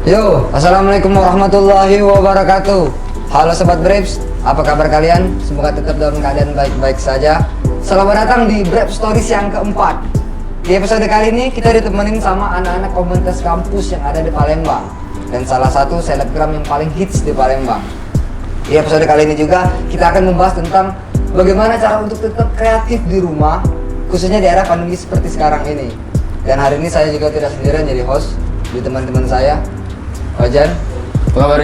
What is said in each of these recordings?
Yo, assalamualaikum warahmatullahi wabarakatuh. Halo Sobat Brapes, apa kabar kalian? Semoga tetap dalam keadaan baik-baik saja. Selamat datang di Brap Stories yang keempat. Di episode kali ini kita ditemenin sama anak-anak komunitas kampus yang ada di Palembang dan salah satu selebgram yang paling hits di Palembang. Di episode kali ini juga kita akan membahas tentang bagaimana cara untuk tetap kreatif di rumah, khususnya di era pandemi seperti sekarang ini. Dan hari ini saya juga tidak sendirian jadi host, di teman-teman saya. Wajan, Apa kabar?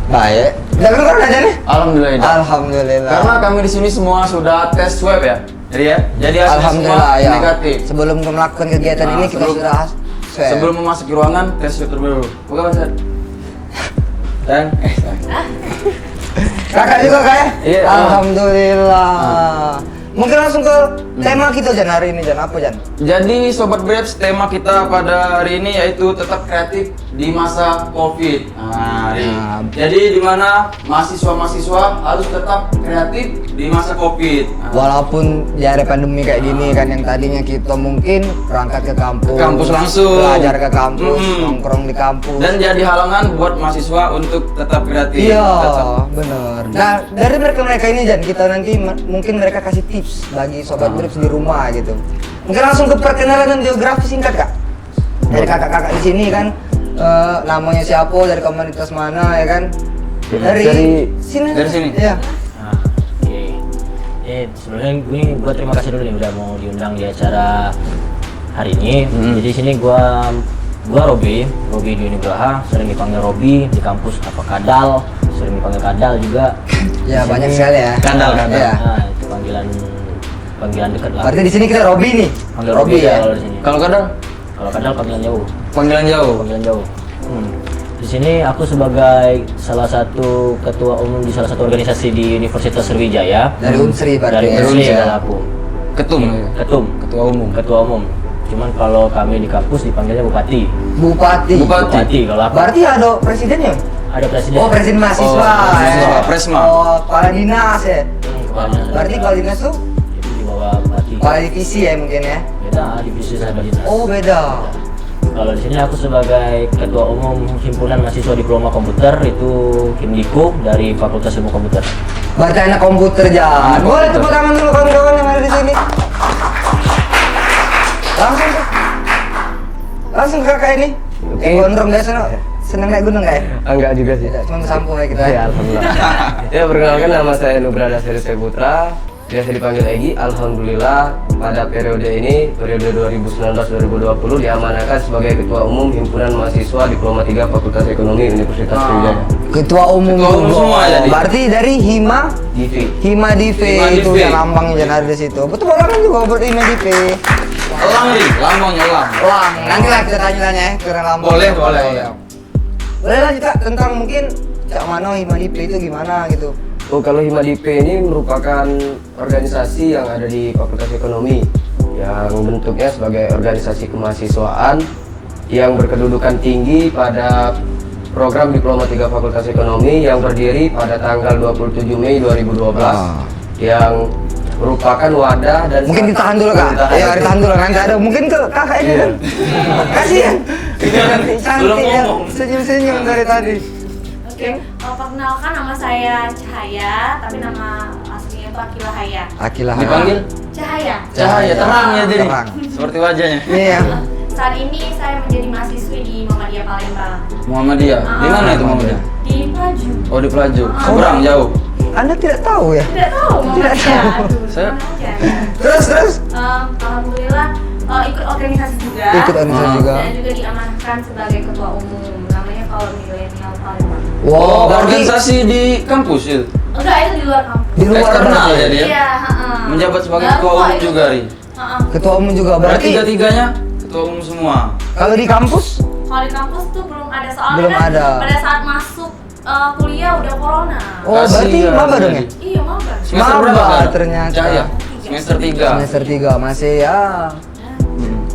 baik. Udah keluar aja nih? Alhamdulillah. Alhamdulillah. Karena kami di sini semua sudah tes swab ya. Jadi hasilnya Alhamdulillah semua ya. negatif. Sebelum melakukan kegiatan Nah, ini kita sudah swab. Sebelum memasuki ruangan tes swab terlebih dahulu. Apa kabar, Sat? Dan Kakak juga kayak? Iya. Alhamdulillah. Mungkin langsung ke tema kita Jan hari ini, Jan. Apa Jan? jadi Sobat Brapes, tema kita pada hari ini yaitu tetap kreatif di masa Covid. Jadi di mana mahasiswa-mahasiswa harus tetap kreatif di masa Covid. Walaupun di era pandemi kayak gini kan, yang tadinya kita mungkin berangkat ke kampus, Langsung belajar ke kampus, Mm-mm. nongkrong di kampus. Dan jadi halangan buat mahasiswa untuk tetap kreatif. Iya, Tetap. bener. Nah, dari mereka ini Jan, kita nanti mungkin mereka kasih tips bagi Sobat Brapes di rumah gitu. Mungkin langsung ke perkenalan dan biografi singkat Kak. Dari kakak-kakak di sini kan, namanya siapa, dari komunitas mana ya kan? Dari sini. Dari sini. Iya. Nah, oke. Sebelumnya gue terima kasih dulu nih udah mau diundang di acara hari ini. Jadi sini gua Robi di Unibraha, sering dipanggil Robi di kampus apa Kadal, sering dipanggil Kadal juga. Ya, Di banyak sini- sekali ya. Kadal. Iya. Nah, itu panggilan dekat lah. Berarti di sini kita Robi nih. Panggil Robi Robi ya. kalau di sini. Kalau kadang Kalau Kadal panggilan jauh. panggilan jauh. Panggilan jauh. Di sini aku sebagai salah satu ketua umum di salah satu organisasi di Universitas Sriwijaya. Dari Unsri berarti. Dari ya. Unsri Iya. adalah aku. Ketum. Ketua umum. Cuman kalau kami di kampus dipanggilnya bupati. Bupati. Bupati kalau aku. Berarti ada presidennya? Ada presiden. Oh, presiden mahasiswa. Oh, mahasiswa, ya. Presma. Oh, kepala dinas ya. Kepalanya. Berarti kepala dinas tuh Itu di bawah bupati. kepala divisi ya mungkin ya. Beda divisi sama dinas. Oh, beda. Kalau di sini aku sebagai ketua umum himpunan mahasiswa diploma komputer itu Himdiku dari Fakultas Ilmu Komputer. Berarti anak komputer Jan. Anak Boleh komputer. tepuk tangan dulu kawan-kawan yang ada di sini. Langsung ke kakak ini. Gondrong biasa no. Seneng naik gunung nggak ya? Enggak juga sih. Tidak, cuma kesampung ya kita. Ya, alhamdulillah. Ya, perkenalkan nama saya Nugrada Seri Putra, biasa dipanggil Egi. Alhamdulillah pada periode ini, periode 2019-2020 diamanahkan sebagai Ketua Umum Himpunan Mahasiswa Diploma 3 Fakultas Ekonomi Universitas Sriwijaya. Ketua umum. Ketua umum juga. semua jadi. Berarti dari Hima Divi. Hima Dive Hima itu Dive. yang lambangnya Jan ada di situ. Betul orang juga buat Hima Dive. Elang nih, lambangnya elang. Lang, nanti lah kita tanya-tanya ya ke lambang. Boleh. Boleh lah kita tentang mungkin Cak Mano Hima Dive itu gimana gitu. Oh, kalau Hima Dive ini merupakan organisasi yang ada di Fakultas Ekonomi yang bentuknya sebagai organisasi kemahasiswaan yang berkedudukan tinggi pada program Diploma 3 Fakultas Ekonomi yang berdiri pada tanggal 27 Mei 2012 yang merupakan wadah dan Mungkin ditahan dulu kak. Ya ditahan dulu nanti ada mungkin ke kakak ini kan. Kasihan. Cantik ya. Senyum-senyum dari tadi. Oke, perkenalkan nama saya Cahaya, tapi nama aslinya itu Akila Haya. Akilah. Dipanggil Cahaya. Cahaya, terang ya jadi. Terang. Seperti wajahnya. Iya. Saat ini saya menjadi mahasiswi di Muhammadiyah Palembang. Muhammadiyah. Di mana itu Muhammadiyah? Di Pelaju. Oh, di Pelaju. Seberang jauh. Anda tidak tahu ya? Tidak tahu Muhammadiyah. Aduh, Saya- mana aja. Terus. Alhamdulillah ikut organisasi juga. Ikut organisasi juga. Dan juga diamanahkan sebagai ketua umum. Namanya Kaum Milenial Palembang. Oh, berarti organisasi di kampus itu. Enggak, itu di luar kampus. di luar Eksternal berarti. jadi ya. Iya, Menjabat sebagai Baru ketua kok umum itu. juga, Ri. Ketua umum juga Berarti berarti. tiga-tiganya ketua umum semua. Kalau di kampus Kalau di kampus tuh belum ada soalnya Belum kan ada. pada saat masuk kuliah udah corona. oh berarti Kasihan maba dong ya? jadi. Iya maba. Semester Maba berapa sekarang? ternyata. Cahaya. Semester 3. Semester 3 masih ya.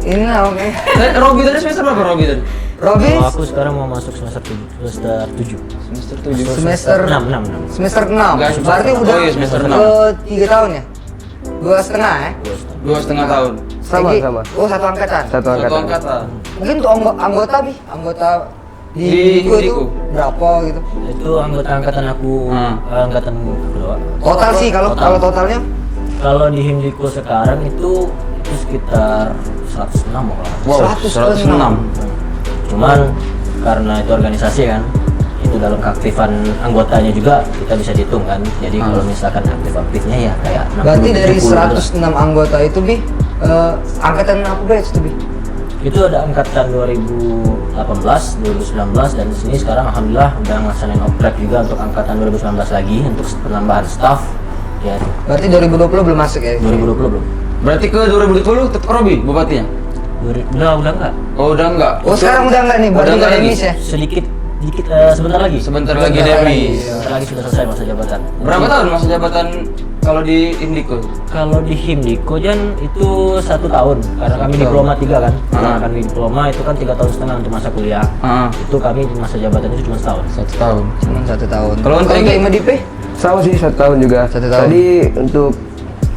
Ini lah oke. Robi tadi semester berapa Robi tadi? Robi Kalau aku sekarang mau masuk semester 7. Semester 7. semester 6. semester 6. Enggak, Berarti semester- udah oh iya, semester ke 6. 3 tahun ya? 2,5 ya? 2,5 tahun. Sama, Lagi- sama. Oh, satu angkatan. Satu Satu angkatan. angkatan. Mungkin tuh anggota bi, anggota Di Himdiko itu Himdiko. berapa gitu? Itu anggota angkatan aku, angkatan kedua. Total sih kalau totalnya Kalau di Himdiko sekarang itu sekitar 106 kalau. Wow, 106. Cuman karena itu organisasi kan, itu dalam keaktifan anggotanya juga kita bisa dihitung kan. Jadi kalau misalkan aktif-aktifnya ya kayak 60, berarti dari 70 gitu lah. 106 anggota itu Bi, angkatan apa batch tuh Bi? Itu ada angkatan 2018, 2019 dan di sini sekarang alhamdulillah udah ngelaksanain oprek juga untuk angkatan 2019 lagi untuk penambahan staff. Ya, Berarti 2020 belum masuk ya? 2020 belum. Berarti ke 2020 tetap Robi bupatinya? Udah enggak. Oh, udah enggak. Oh sekarang udah enggak nih, berarti Udah udah enggak demis lagi. ya? Sedikit sebentar lagi. Sebentar lagi Sebentar demis. lagi. Sebentar lagi sudah selesai masa jabatan. Berapa tahun masa jabatan kalau di Himdiko? Kalau di Himdiko Jan itu 1 tahun karena kami diploma 3 kan. Karena kami diploma itu kan 3 tahun setengah untuk masa kuliah. Itu kami masa jabatan itu cuma setahun. 1 tahun. Cuma 1 tahun. Kalau untuk Egi? MDP? Sama sih 1 tahun juga. 1 tahun. Tadi untuk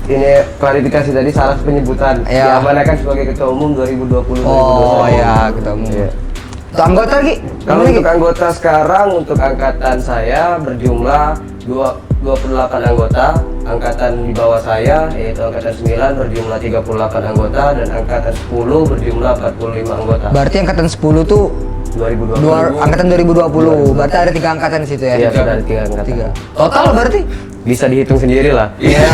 ini klarifikasi tadi salah penyebutan. Iya. Diamanakan sebagai ketua umum 2020. Oh ya, ketemu. Iya. Tuh anggota lagi? Kalau untuk anggota sekarang untuk angkatan saya berjumlah 28 anggota, angkatan di bawah saya yaitu angkatan 9 berjumlah 38 anggota dan angkatan 10 berjumlah 45 anggota. Berarti angkatan 10 tuh 2020. angkatan 2020. Berarti ada 3 angkatan di situ ya? Iya, sudah ada 3 angkatan. 3. Total berarti? Bisa dihitung sendiri lah. Iya.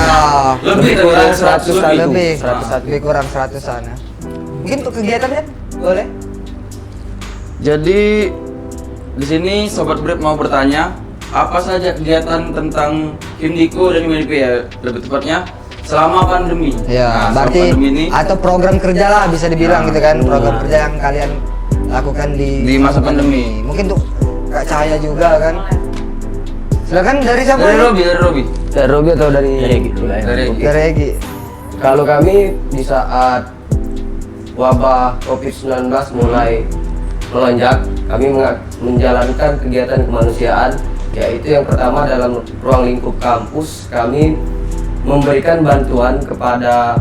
Lebih kurang dari 100 lebih. Lebih, 100. lebih kurang 100-an ya. Mungkin untuk kegiatan kan? Boleh? Jadi di sini Sobat Brep mau bertanya, apa saja kegiatan tentang Himdiko dan MDP ya, lebih tepatnya selama pandemi. Ya, Nah, selama berarti pandemi ini atau program kerja lah bisa dibilang Nah, gitu kan, program kerja yang kalian lakukan Di masa pandemi. Mungkin tuh Kak Cahaya juga kan. Silakan dari siapa? dari nih? Robi, dari Robi. Dari Robi atau dari Jadi gitu lah ya. Dari Egi. Dari Egi. Kalau kami di saat wabah COVID-19 mulai melonjak, kami menjalankan kegiatan kemanusiaan, yaitu yang pertama dalam ruang lingkup kampus kami memberikan bantuan kepada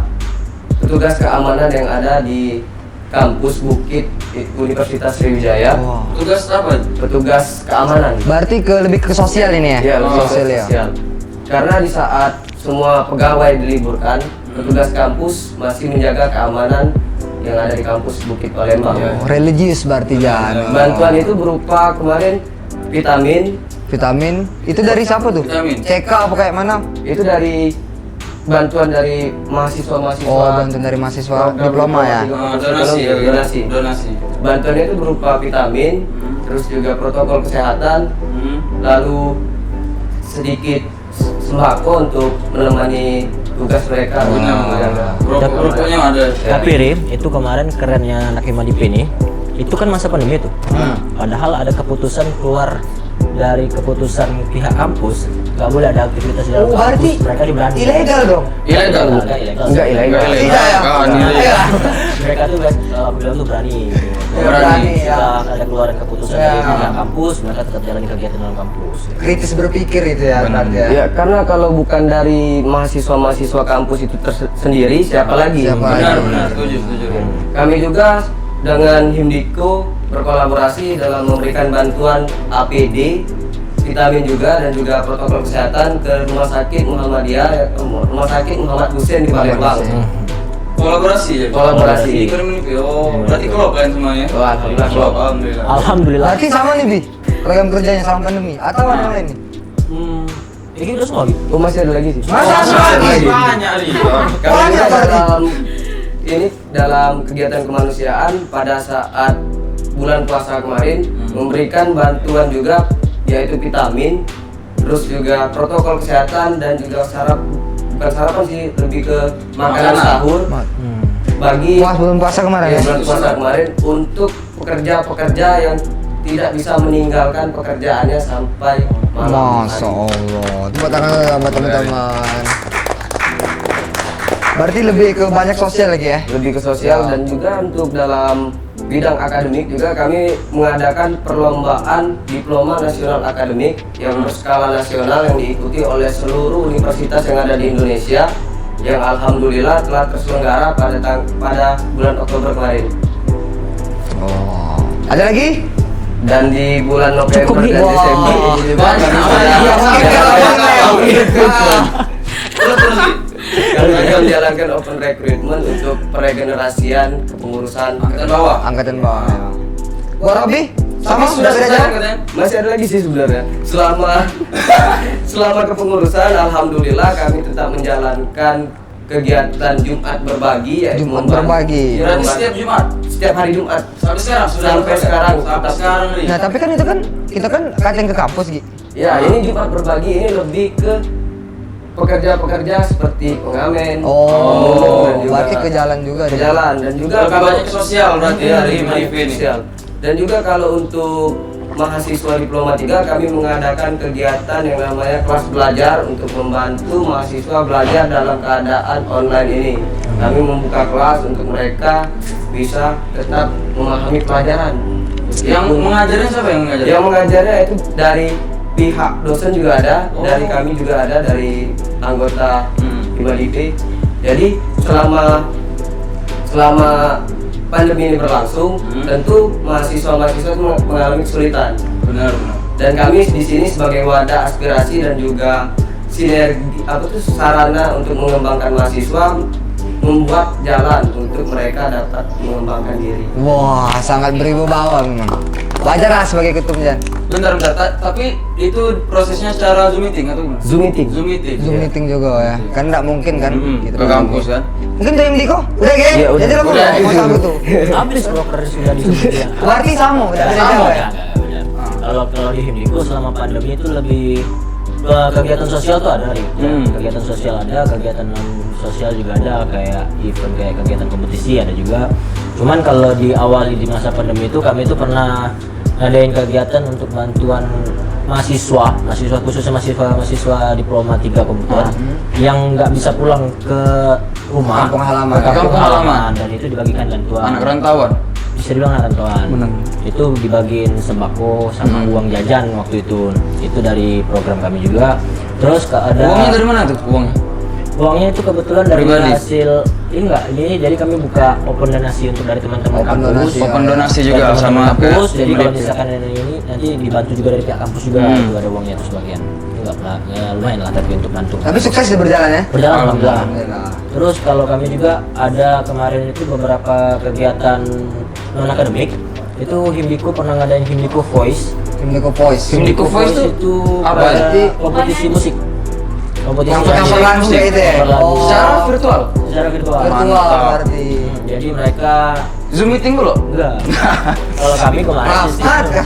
petugas keamanan yang ada di kampus Bukit Universitas Sriwijaya. Wah. Tugas apa? Petugas keamanan. Berarti lebih ke sosial ini ya? Iya, lebih ke sosial ya. sosial. Karena di saat semua pegawai diliburkan, petugas kampus masih menjaga keamanan yang ada di kampus Bukit Palembang. Oh, religius berarti Jan. Bantuan itu berupa kemarin vitamin, Vitamin itu dari siapa tuh? Vitamin. CK apa kayak mana? itu dari bantuan dari mahasiswa-mahasiswa. Oh, bantuan dari mahasiswa diploma ya. Donasi ya, Donasi. donasi. Bantuannya itu berupa vitamin, terus juga protokol kesehatan, lalu sedikit sembako untuk menemani tugas mereka. Benar, menjaga. Rokoknya ada. Tapi Rim, itu kemarin kerennya anak MDP ini, itu kan masa pandemi tuh. Padahal ada keputusan keluar dari keputusan pihak kampus, nggak boleh ada aktivitas di dalam Oh, berarti kampus. Mereka diberani. ilegal dong. Ilegal. Enggak ilegal. Enggak ilegal. Tidak ya? Kawan, Iya. ilegal. Mereka tuh guys, aku bilang tuh berani. Berani, ya. Setelah ada keluaran keputusan Ya. dari pihak kampus, mereka tetap jalani kegiatan dalam kampus. Kritis berpikir itu ya berarti ya. Ya, karena kalau bukan dari mahasiswa-mahasiswa kampus itu sendiri, siapa lagi? Siapa Benar, lagi? benar. Setuju, setuju. Kami juga dengan Himdiko berkolaborasi dalam memberikan bantuan APD, vitamin juga dan juga protokol kesehatan ke Rumah Sakit Muhammadiyah, Rumah Sakit Muhammad Hussein di Palembang. Kolaborasi ya? Kolaborasi. Di ekonomi MDP. Oh, berarti klop kan semuanya? Oh, alhamdulillah Klop, klop. alhamdulillah. Alhamdulillah. Berarti sama nih Bi, program kerjanya sama pandemi atau ada yang lain nih? Ini udah semua gitu. Oh, masih ada lagi sih. Masa ada lagi? Banyak nih. Kami Banyak juga berarti. dalam kegiatan kemanusiaan pada saat bulan puasa kemarin memberikan bantuan juga yaitu vitamin, terus juga protokol kesehatan dan juga bukan sarapan sih, lebih ke makanan Makanan. sahur bagi Puas belum puasa kemarin ya, ya? bulan puasa kemarin untuk pekerja-pekerja yang tidak bisa meninggalkan pekerjaannya sampai malam Masya hari. Allah, tepuk tangan sama teman-teman. Berarti lebih ke banyak sosial lagi ya? Lebih ke sosial dan juga untuk dalam bidang akademik juga kami mengadakan perlombaan diploma nasional akademik yang berskala nasional yang diikuti oleh seluruh universitas yang ada di Indonesia yang alhamdulillah telah terselenggara pada bulan Oktober kemarin. Oh. Ada lagi? Dan di bulan November Cukup, Bi. dan Wah. Desember ini juga Banyak kami namanya. sudah Iya, menjalankan Terus Ki. kami sudah menjalankan open recruitment untuk peregenerasian kepengurusan. Angkatan bawah. Angkatan bawah. memang. Gua Robi, sama Tapi sudah beda selesai jauh. katanya. Masih ada lagi sih sebenarnya. Selama kepengurusan, alhamdulillah kami tetap menjalankan kegiatan Jumat berbagi, yaitu Jumat membantu- berbagi. Iya, Berarti membantu- setiap Jumat. setiap hari Jumat. Sampai sekarang sudah Sampai ada. sekarang. Sampai sekarang nih. Nah, tapi kan itu kan kita kan kadang ke kampus gitu. Ya, ini Jumat berbagi ini lebih ke pekerja-pekerja seperti pengamen, Oh, dan juga berarti ke jalan juga ke dia. jalan dan juga Lebih banyak ke sosial berarti Iya, hari lebih banyak ini. sosial. Dan juga kalau untuk mahasiswa diploma 3 kami mengadakan kegiatan yang namanya kelas belajar untuk membantu mahasiswa belajar dalam keadaan online ini. Kami membuka kelas untuk mereka bisa tetap memahami pelajaran. Yang mengajarnya siapa yang mengajar? Yang mengajarnya itu dari pihak dosen juga ada, dari kami juga ada, dari anggota IMADIP. Jadi selama pandemi ini berlangsung, tentu mahasiswa-mahasiswa itu mengalami kesulitan. Benar, benar. Dan kami di sini sebagai wadah aspirasi dan juga sinergi sarana untuk mengembangkan mahasiswa, membuat jalan untuk mereka dapat mengembangkan diri. Wah, sangat beribu-bawa memang. Wajar lah sebagai ketum Jan. Bentar, tapi itu prosesnya secara Zoom meeting atau gimana? Zoom meeting. Zoom meeting. Zoom meeting juga ya. Kan nggak mungkin kan gitu Ke kampus kan? Mungkin tuh yang Diko? Udah Gen? Iya, udah. Jadi lo Udah. mau sama tuh. Habis broker sudah disebut ya. Berarti sama, udah beda jauh ya. Kalau di Himdiku selama pandemi itu lebih kegiatan sosial tuh ada nih. Kegiatan sosial ada, kegiatan non sosial juga ada, kayak event kayak kegiatan kompetisi ada juga. Cuman kalau diawali di masa pandemi itu kami itu pernah ngadain kegiatan untuk bantuan mahasiswa khususnya mahasiswa diploma 3 komputer yang nggak bisa pulang ke rumah, Kampung halaman. ke kampung Kampung halaman. halaman, dan itu dibagikan bantuan. Anak rantauan. Bisa dibilang anak rantauan. Itu dibagiin sembako sama uang jajan waktu itu dari program kami juga. Terus ada Uangnya dari mana tuh? uangnya itu kebetulan dari Pribadi? hasil ini jadi kami buka open donasi untuk dari teman-teman Open kampus. donasi, Open ya. donasi Dari juga teman-teman sama kampus. ke Jadi kalau Himdiku. misalkan ini nanti dibantu juga dari pihak kampus juga, itu ada uangnya itu sebagian. Enggak lah, ya lumayan lah tapi untuk bantu. Tapi sukses dia berjalan ya. Berjalan alhamdulillah. Alhamdulillah. Terus kalau kami juga ada kemarin itu beberapa kegiatan non akademik. Itu Himdiku pernah ngadain Himdiku Voice. Himdiku Voice. Himdiku Voice tuh itu apa? ada Berarti kompetisi musik. Kompetisi Yang cover nyanyi. lagu kayak itu ya? Cover lagu. Oh. Secara virtual. Secara virtual. Virtual Mantap. berarti. Jadi mereka Zoom meeting dulu. enggak. Kalau kami kemarin Rapat sistemnya kan?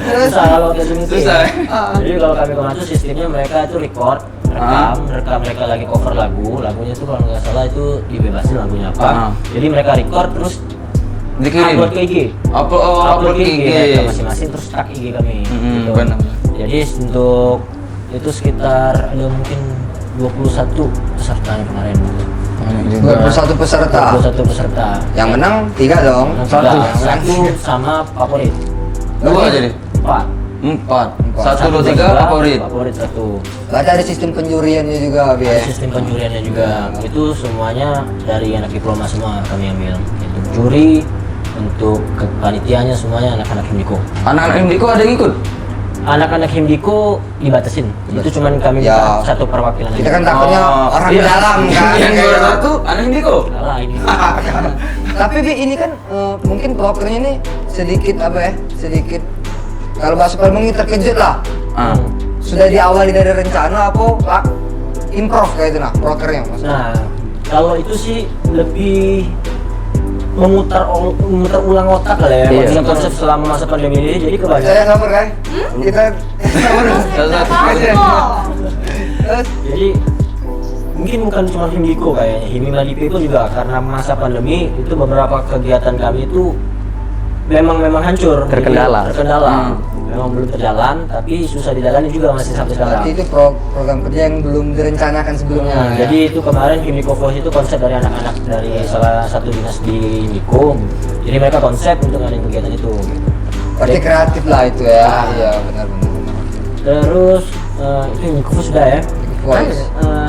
susah kalau pakai Zoom meeting. Susah. Jadi kalau kami kemarin tuh sistemnya mereka itu rekam mereka lagi cover lagunya tuh kalau nggak salah itu dibebasin lagunya apa. Jadi mereka record terus Dikirim. upload ke IG. Upload ke IG. mereka masing-masing terus tag IG kami. gitu. benar. Jadi untuk itu sekitar ada mungkin 21 pesertanya kemarin. Banyak juga. 21 peserta. 21 peserta. Yang menang 3 dong. Satu sama favorit. Dua jadi. 4. 4. 1, 2, 3 favorit. Favorit satu. Berarti ada sistem penjuriannya juga, Bi Ada ya. sistem penjuriannya juga. Itu semuanya dari anak diploma semua kami ambil. Itu juri untuk kepanitiaannya semuanya anak-anak Himdiku. Anak-anak Himdiku ada yang ikut? Anak-anak Himdiku dibatasin. Itu cuman kami Ya. minta satu perwakilan. Kita aja. kan takutnya orang di iya. dalam kan. Yang juara satu anak Himdiku. Kalah ini. Tapi Bi ini kan mungkin prokernya ini sedikit apa ya? Sedikit kalau bahasa Palembang ini terkejut lah. Ah. Sudah diawali dari rencana apa Pak? Improv kayak itu nah, prokernya maksudnya. Nah, kalau itu sih lebih memutar ulang otak lah ya. Iya. Maksudnya konsep selama masa pandemi ini jadi Saya kebanyakan. nomor kan? Kita Satu-satu. terus Jadi mungkin bukan cuma Himdiku kayaknya, Himdiku pun juga karena masa pandemi itu beberapa kegiatan kami itu memang hancur. Terkendala. Jadi, terkendala. Memang belum terjalan, tapi susah dijalani juga masih sampai sekarang. berarti itu program kerja yang belum direncanakan sebelumnya. Nah, ya. jadi itu kemarin Himdiku Voice itu konsep dari anak-anak dari salah satu dinas di Himdiku. Jadi mereka konsep untuk ngadain kegiatan itu. Berarti kreatif lah itu ya. Iya, benar. Terus itu Himdiku Voice sudah ya. Voice.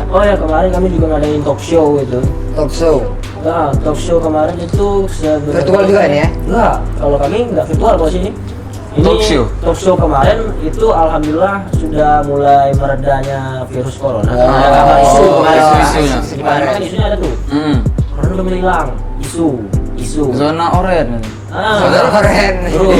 Oh ya kemarin kami juga ngadain talk show itu. Talk show. Nah, talk show kemarin itu Virtual juga ini ya? Enggak, kalau kami nggak virtual kalau sini. talk show kemarin itu alhamdulillah sudah mulai meredanya virus corona. Oh. Ada kabar isu kemarin. Isu-isunya. Kemarin kan isunya ada tuh. Corona udah mulai hilang. Isu. Zona oranye. Saudara keren. Terus.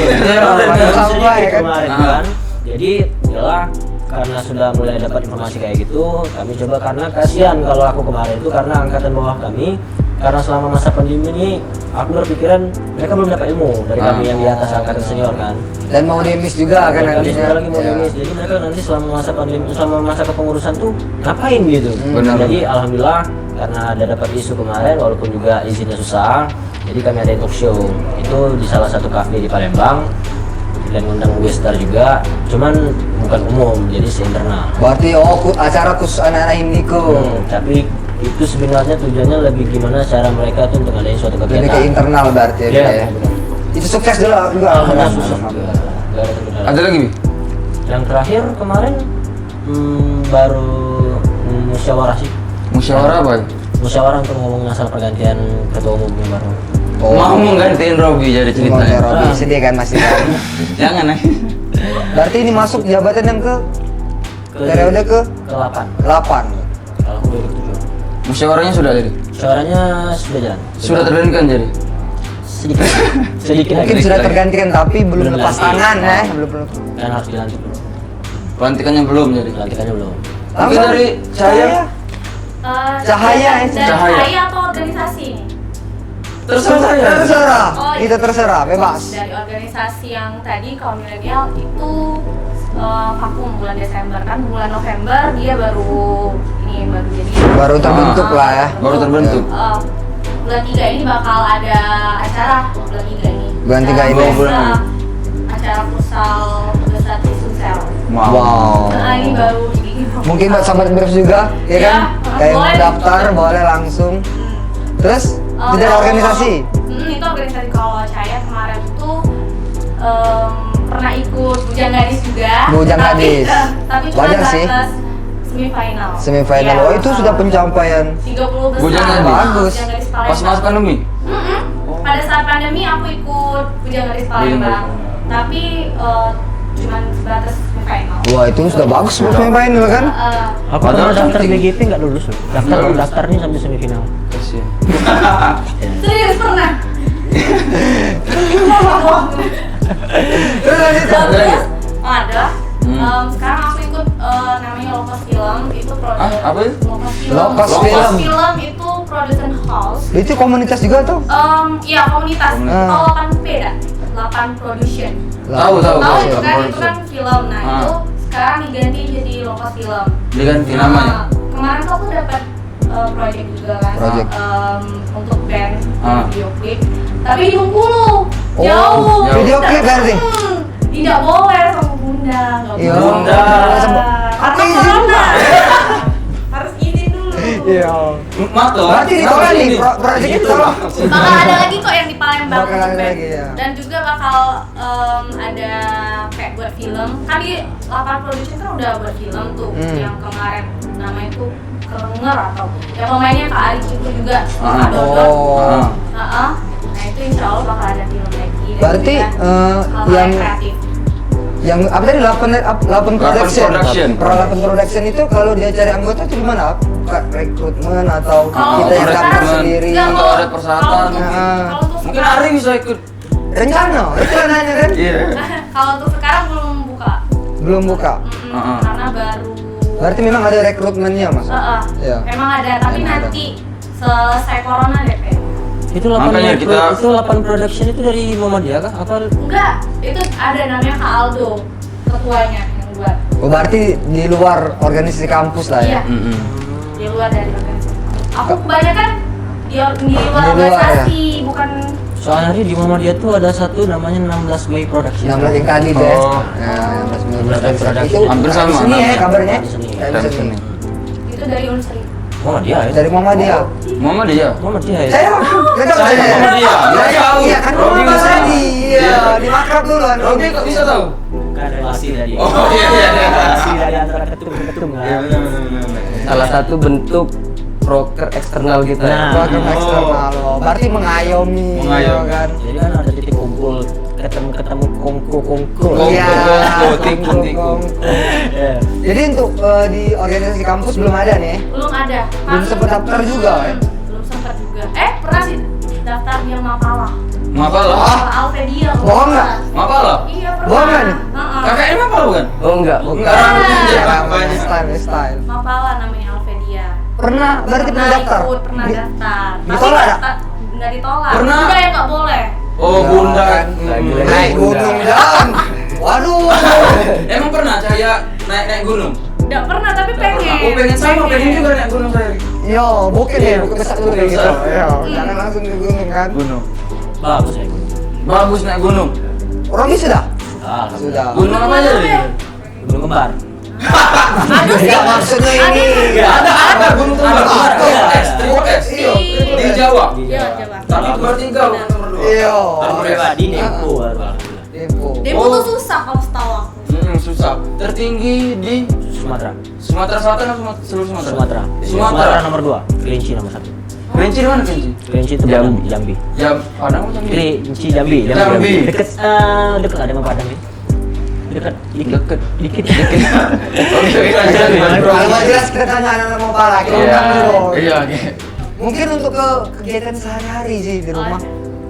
Sampai kan. Kemarin kan. Jadi yalah karena sudah mulai dapat informasi kayak gitu, kami coba karena kasihan kalau aku kemarin itu karena angkatan bawah kami karena selama masa pandemi ini aku berpikiran mereka belum dapat ilmu dari kami yang di atas angkatan senior kan. Dan mau demis juga kan Kami nantinya. sebentar lagi mau Ya. demis. Jadi mereka nanti selama masa pandemi, selama masa kepengurusan tuh ngapain gitu. Benar. Jadi alhamdulillah karena ada dapat isu kemarin walaupun juga izinnya susah, jadi kami ada talk show itu di salah satu kafe di Palembang dan ngundang Westar juga, cuman bukan umum jadi internal. Berarti acara khusus anak-anak Himdiko. Tapi itu sebenarnya tujuannya lebih gimana cara mereka tuh untuk ngadain suatu Lebih ke kegiatan. internal berarti ya. Iya, ya. benar. Itu sukses dulu juga. Alhamdulillah susah. Nggak ada kendala. Ada lagi, Bi? Yang terakhir kemarin baru musyawarah sih. Musyawarah apa? Musyawarah untuk ngomong masalah pergantian ketua umum yang baru. Mau menggantiin Robi jadi Mau ceritanya. Robi sedih kan masih kan. Jangan Berarti ini masuk jabatan yang ke periode ke ke-8. 8. Kalau aku duduk 7. Musyawarahnya sudah jadi. Musyawarahnya sudah jalan. Sudah tergantikan jadi. Sedikit. Sedikit Mungkin lagi. sudah tergantikan tapi belum Belum lepas dilantik. tangan ya. Oh. Belum. Dan harus dilantik dulu. Pelantikannya belum jadi. Pelantikannya belum. Mungkin Langsung. dari Cahaya. Cahaya, dari Cahaya. Cahaya atau organisasi ini? Terserah saya. Terserah. Oh, iya. Kita terserah, bebas. Dari organisasi yang tadi kaum milenial itu vakum bulan Desember kan bulan November dia baru jadi Baru terbentuk lah ya. Baru terbentuk. bulan 3 ini bakal ada acara bulan 3 ini. Bulan 3 ini. Acara Bulan ini. acara futsal besar di Sumsel. Wow. Nah, ini baru dibikin. Mungkin buat sahabat Brefs juga, ya kan? Ya, Kayak boleh. daftar boleh langsung. Terus tidak ada Kalau- organisasi. Itu organisasi kalau Cahaya kemarin itu pernah ikut Bujang Gadis juga. Bujang Gadis. Tapi cuma Wajar sih. batas semifinal. Semifinal. Iya, Oh, itu sudah pencapaian. 30 besar. Bujang Gadis. Bagus. Bujang Gadis Pas Palembang. masuk pandemi. Pada saat pandemi aku ikut Bujang Gadis Palembang. Tapi cuman sebatas semifinal. Wah, itu sudah bagus buat semifinal kan? Aku Padahal pernah daftar penting. BGP nggak lulus loh. Daftar Nggak lulus. daftarnya sampai semifinal. Kasihan. Serius pernah? Terus Ada. Sekarang aku ikut namanya Lokos Film itu Ah, apa itu? Lokos Lokos Film. Film itu production house. itu komunitas juga tuh. Iya komunitas. Komunitas. Kalau 8 beda, 8 production. Tahu. Tahu Tahu, itu kan production. film. Nah Ah. itu sekarang diganti jadi Lokos Film. Diganti namanya. Nah, kemarin tuh aku dapat project juga kan. Project. Untuk band Ah. video klip. Tapi di Bengkulu. Oh, Jauh. video klip berarti? Tidak boleh sama bunda. Nggak Iya. boleh. Bunda. Karena Izin corona. juga. Harus izin dulu. Iya. Mato. Berarti ditolak nih, proyek itu tolak. Bakal ada lagi kok yang di Palembang Bakal untuk ada band. lagi, ya. Dan juga bakal ada kayak buat film. Kan di 8 production kan udah buat film tuh yang kemarin namanya tuh Kerenger atau ya pemainnya Kak Ali Cipu juga Kak Dodot. Oh. Nah itu insya Allah bakal ada film lagi. Dan Berarti, juga hal-hal yang kreatif. Yang apa tadi 8 production. 8 production itu kalau dia cari anggota itu gimana? Rekrutmen atau Kalau kita yang untuk daftar sekarang, sendiri? enggak, Kalau ada persyaratan kalau untuk- mungkin. kalau untuk Mungkin sekarang- Ari bisa ikut. Rencana, itu nanya kan? Iya. Kalau untuk sekarang belum buka. Belum buka. Karena baru. Berarti memang ada rekrutmennya mas? Iya. Memang ada, tapi Memang ada. nanti selesai corona deh kayak. Itu 8 Makanya kita- itu 8 production itu dari Muhammadiyah kah? Apa Enggak, itu ada namanya Kak Aldo, ketuanya yang buat. Oh berarti di luar organisasi kampus lah Iya, ya? di luar dari organisasi. Aku kebanyakan di luar Di luar, organisasi, bukan. soalnya di Muhammadiyah tuh ada satu namanya 16 Way Production. 16 yang tadi deh. Oh. Nah, 16 production. production. Itu Hampir sama. di sini ya kabarnya? Di sini. Kayak Dari di sini. sini. Itu dari Unsri. Muhammadiyah ya. Dari Muhammadiyah. Muhammadiyah. Muhammadiyah ya. Saya nggak tahu Saya saya. Muhammadiyah. Iya, Tahu. iya kan Robi Mas bisa. Adi. Iya, di makrab dulu kan. Robi kok bisa tahu? Bukan relasi tadi. Oh iya iya iya. Relasi dari antara ketum-ketum kan. Iya benar. Salah satu bentuk broker eksternal kita. Nah. Program eksternal loh. Berarti mengayomi, Mengayomi. ya kan. Jadi kan ada titik kumpul ketemu kongko. Iya. Tikung. Ya. Jadi untuk di organisasi kampus belum ada nih? Belum ada. Belum sempet daftar juga ya? Belum sempat juga. Pernah sih daftar yang Mapala. Mapala. Alpedia. Bohong nggak? Mapala. Iya pernah. Bohong nggak nih? Heeh. Kakaknya Mapala bukan? Oh enggak, bukan. Enggak, rambutnya aja Ya, rambutnya. style. Mapala namanya Alpedia. Pernah, berarti pernah daftar? Pernah Di- daftar. ditolak nggak? Nggak ditolak. Pernah? Bunda yang nggak boleh. Oh, Ya, Bunda. kan. Hmm. Naik gunung dan waduh. Emang pernah Cahaya naik gunung? Nggak pernah tapi pengen. Aku pengen sama, pengen juga naik gunung saya. Yo, bukan ya, bukan besar dulu kayak gitu. Besar. Yo, jangan langsung ke gunung kan. Gunung. Bagus ya. Bagus naik gunung. Rogi sudah? Ah, Sudah. Gunung apa aja tadi? Gunung kembar. Aduh sih. Enggak, maksudnya ini. Ada gunung kembar. Ada. Triple S. Iya, Di Jawa. Iya, coba. Tapi bertiga bukan nomor 2. Iya. Aku pribadi Nempo baru alhamdulillah. Info. Demo Oh. tuh susah kalau setahu aku. Susah. Tertinggi di Sumatera. Sumatera Selatan atau seluruh Sumatera? Sumatera. Sumatera. nomor 2, Kerinci nomor 1. Kerinci di mana Kerinci? Kerinci itu Jambi. Jambi. Jam Padang atau Jambi? Kerinci Jambi. Jambi. Dekat ada sama Padang ya. Dekat, dikit. Oke, Kalau nggak jelas kita tanya anak mau pala, kita undang dulu. Iya. Mungkin untuk ke kegiatan sehari-hari sih di rumah.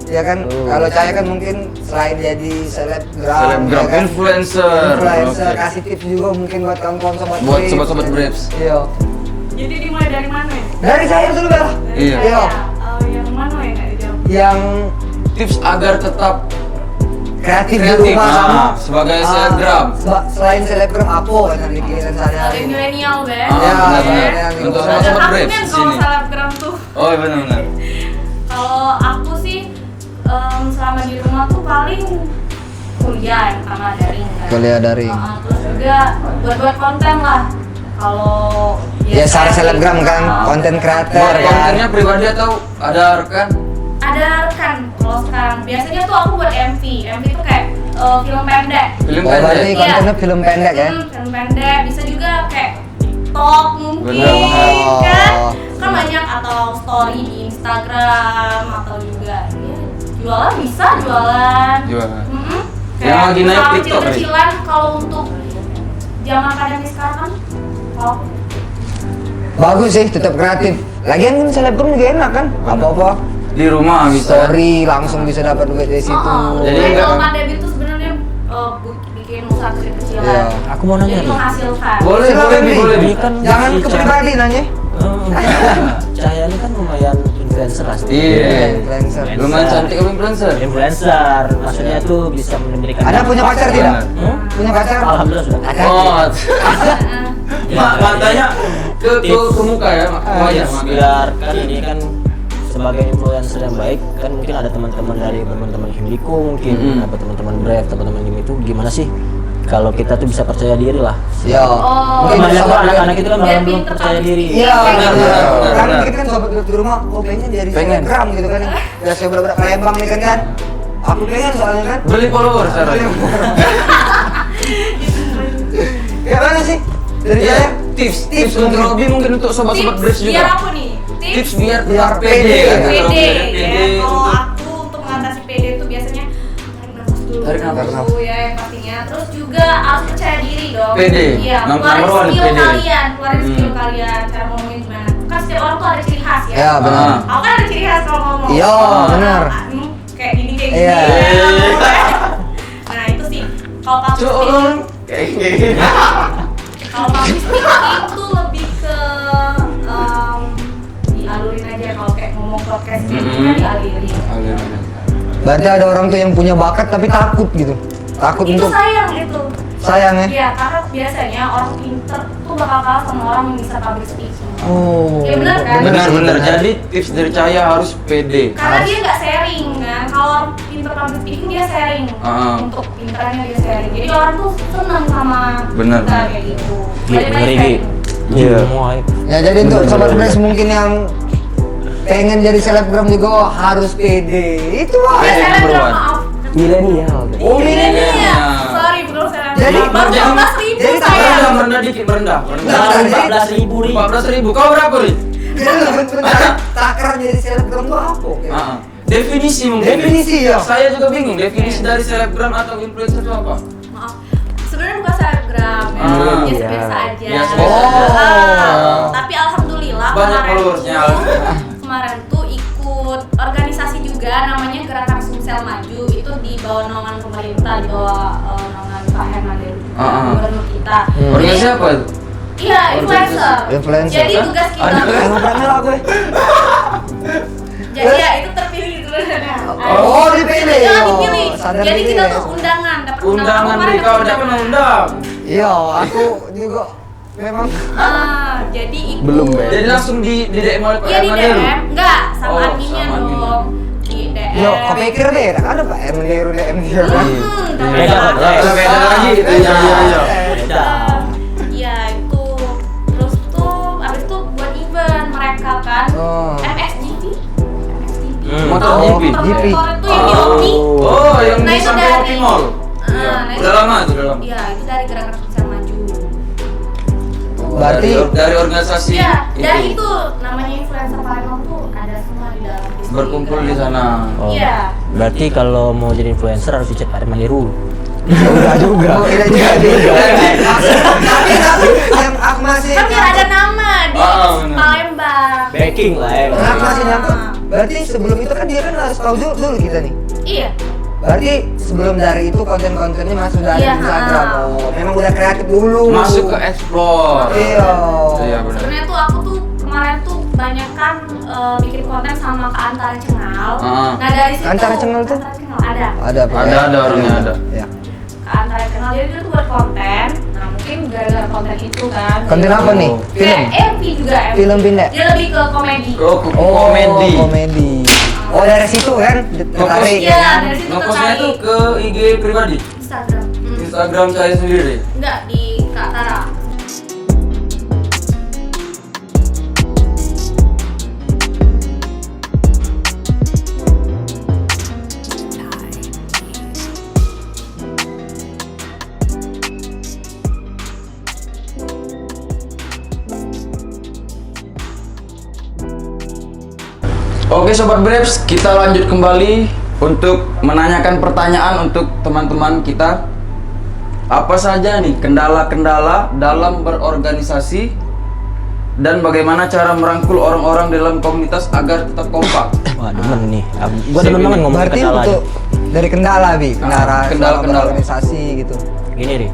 Ya kan, kalau Cahaya kan mungkin selain jadi selebgram, Selebgram, ya kan? influencer. Influencer, Oke. kasih tips juga mungkin buat kawan-kawan sobat Buat Braves. sobat-sobat Braves. Iya. Jadi dimulai dari mana ya? Dari saya dulu Bella. Iya. Iya. Yang mana ya nggak dijawab? Yang Tips agar tetap kreatif, di Kreatif, rumah nah, sama sebagai selebgram. Selain selebgram apa yang di kegiatan Dari sehari-hari? milenial deh. Ah, Ya, benar-benar. yang Untuk ada sobat Aku Braves kan di kalau sini. selebgram tuh. Oh, iya benar-benar. Kalau aku sih selama di rumah tuh paling kuliah yang pertama daring kan. Kuliah daring. Terus juga buat konten lah. Kalau Ya secara selebgram kan, konten kreator Buat kan. kontennya pribadi atau ada rekan? ada rekan kalau sekarang. Biasanya tuh aku buat MV. MV itu kayak film pendek. Film Oh, berarti pendek. kontennya film pendek ya? Film pendek. Bisa juga kayak TikTok mungkin Benar. kan. Oh. Kan banyak atau story di Instagram atau juga ya, jualan bisa jualan. Jualan. Mm-mm. Yang lagi naik usaha TikTok, Ri. kecil-kecilan kalau untuk zaman pandemi sekarang kan. Oh, Bagus sih, tetap kreatif. Lagian kan selebgram juga enak kan? Apa-apa. Di rumah bisa. Story langsung bisa dapat duit dari situ. Jadi Jadi enggak- kalau pandemi itu sebenarnya bikin usaha kecil-kecilan. Iya. Aku mau nanya Jadi nih. menghasilkan. Boleh, Silakan, boleh, Bi. boleh. Ini kan Jangan si ke pribadi nanya. Cahaya ini kan lumayan influencer lah. Iya. Influencer. Lumayan cantik apa influencer? Influencer, maksudnya tuh bisa memberikan. Anda punya pacar tidak? Hmm? Punya pacar? Alhamdulillah sudah. Ada. Oh, Heeh. matanya ke muka ya, wajah. Biar kan ini kan sebagai influencer yang baik kan mungkin ada teman-teman dari teman-teman Himdiko mungkin apa teman-teman Brave, teman-teman Him itu gimana sih kalau kita tuh bisa percaya diri lah. Yo. Oh. Mungkin Banyak sobat anak-anak itu kan Biar belum pinter percaya public diri. Iya, Benar, benar, Kan benar. kita kan sobat di rumah, oh pengen jadi Pengen. selebgram gitu kan. Ya saya beberapa Palembang nih kan. Aku pengen soalnya kan. Beli follower sekarang. Kayak mana sih? Dari Iya, saya tips untuk Robby mungkin untuk sobat-sobat Braves Tips biar juga. apa nih? Tips biar Biar tetap pede pede. kan. PD, Pede ya. Kalau untuk aku untuk mengatasi PD itu biasanya tarik nafas dulu, Tarik nafas. ya yang pastinya. Terus juga harus percaya diri dong. Pede. Iya, Number keluarin one, skill pede. kalian, keluarin skill kalian, cara ngomongin gimana. Kan setiap orang tuh ada ciri khas ya. Ya, benar. Aku kan ada ciri khas kalau ngomong. Iya, benar. Kayak gini kayak gini. Iya. Nah itu sih. Kalau public Cuk, speaking, kayak gini. kalau public speaking tuh lebih ke dialurin aja. Kalau kayak ngomong podcast gitu kan dialirin. Berarti ada orang tuh yang punya bakat tapi takut gitu. Takut Itu untuk sayang itu. sayang ya. Iya, karena biasanya orang pinter tuh bakal kalah sama orang yang bisa public speaking. Oh. Iya, benar kan? Benar-benar. Jadi tips dari Cahaya harus pede. Karena dia nggak sharing kan. Kalau orang pinter public speaking dia sharing. Ah. Untuk pinterannya dia sharing. Jadi orang tuh seneng sama Benar. kita kayak gitu. Banyak Ngeri sharing. Iya. Semua Ya jadi untuk sobat Braves mungkin yang pengen jadi selebgram juga harus pede. Itu Dia aja. selebgram, number one. maaf. Milenial. Oh, Milenial. Sorry, belum selebgram. Jadi, baru jadi- 14.000 jadi saya. Merendah dikit, merendah. Nah, jadi- 14.000 nih. 14.000. Kau berapa, Ri? Jadi bentar takaran jadi selebgram tuh apa? Ah, Definisi mungkin. Definisi, ya. Saya juga bingung definisi dari selebgram atau influencer itu apa? Maaf, sebenarnya bukan selebgram ya, biasa-biasa aja. Biasa-biasa aja. Tapi alhamdulillah Banyak kemarin followersnya. kemarin tuh ikut organisasi juga namanya Gerakan Sumsel Maju, itu di bawah naungan pemerintah, di bawah naungan Pak Herman Deru, gubernur kita. Organisasi apa itu? Iya, influencer. Influencer. Jadi tugas kita Emang pernah lah gue. jadi ya itu terpilih gitu. Oh, dipilih. Iya, Oh, dipilih. sadar Jadi diri kita ya. tuh undangan, dapat Undangan Kemarin mereka dapat udah pernah undang. Iya, aku juga memang jadi ikut. Belum, ya? Jadi langsung di DM oleh Pak Iya di Herman Deru? DM, enggak sama Oh, adminnya sama adminnya. dong. Di DM. yo, kepikir deh, ada Pak Herman Deru DM dia. Beda, Beda lagi itu ya. Beda. Iya itu. Terus tuh abis itu buat event mereka kan. Oh. MXGP. Motor Tahu, GP. motor itu yang di Opti. Oh, yang Nah, di itu samping dari- Opti Mall. Iya. nah, itu- Udah lama itu, udah lama. Iya, itu dari Gerakan Sumsel Maju. Berarti dari organisasi Iya, dari itu namanya influencer Palembang tuh ada semua di dalam. berkumpul di sana. Oh. Iya. Berarti kalau mau jadi influencer harus dicek Pak Herman Deru. enggak juga. Oh, tidak juga. Tapi yang aku masih Kan biar ada nama di benar. Palembang. Backing lah ya. aku masih nyangkut. Berarti sebelum itu kan dia kan harus tahu dulu kita nih. Iya. Berarti sebelum dari itu konten-kontennya masuk dari Iya, Instagram. ha. Oh, memang udah kreatif dulu. Masuk ke explore. Iya. Iya benar. Sebenarnya tuh aku tuh kemarin tuh banyak kan bikin konten sama Kak Antara Cengal. Nah dari situ Antara Cengal tuh? Antara Cengal ada. Ada Pak. Ada orangnya ada. Ya. Kak Antara Cengal jadi dia tuh buat konten. Nah mungkin gara-gara konten itu kan. Konten dia apa tuh- nih? Kayak Film? MV juga MV. Film pindah? Dia lebih ke komedi. Oh, komedi. Komedi. Oh, dari situ kan tertarik. Iya, kan? dari situ Ngepostnya tuh tertarik. ke IG pribadi. Instagram. Instagram saya sendiri. Enggak di Kak Tara. Oke Sobat Brebs, kita lanjut kembali untuk menanyakan pertanyaan untuk teman-teman kita. Apa saja nih kendala-kendala dalam berorganisasi dan bagaimana cara merangkul orang-orang dalam komunitas agar tetap kompak? Wah, demen nih. Gua demen banget ngomong Berarti kendala. untuk dari kendala bi, kendala- kendala organisasi gitu. Gini nih,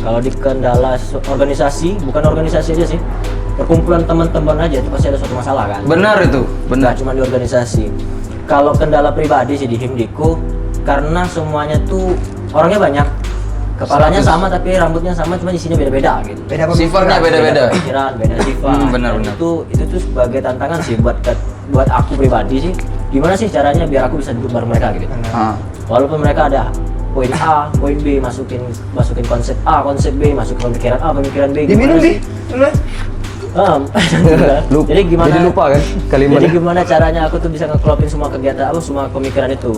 kalau di kendala organisasi, bukan organisasi aja sih, perkumpulan teman-teman aja itu pasti ada suatu masalah kan. Benar itu, Nggak benar. cuma di organisasi. Kalau kendala pribadi sih di Himdiku, karena semuanya tuh orangnya banyak, kepalanya sama tapi rambutnya sama, cuma di sini beda-beda gitu. Beda Sifatnya beda-beda. Pikiran, beda sifat. Benar-benar. Itu tuh sebagai tantangan sih buat aku pribadi sih. Gimana sih caranya biar aku bisa duduk bareng mereka gitu. Ah. Walaupun mereka ada poin A, poin B, masukin konsep A, konsep B, masukin pemikiran A, pemikiran B. Diminum gimana bi. sih? Lupa. Jadi gimana? Jadi lupa kan kalimatnya. Jadi gimana caranya aku tuh bisa ngeklopin semua kegiatan aku, semua pemikiran itu.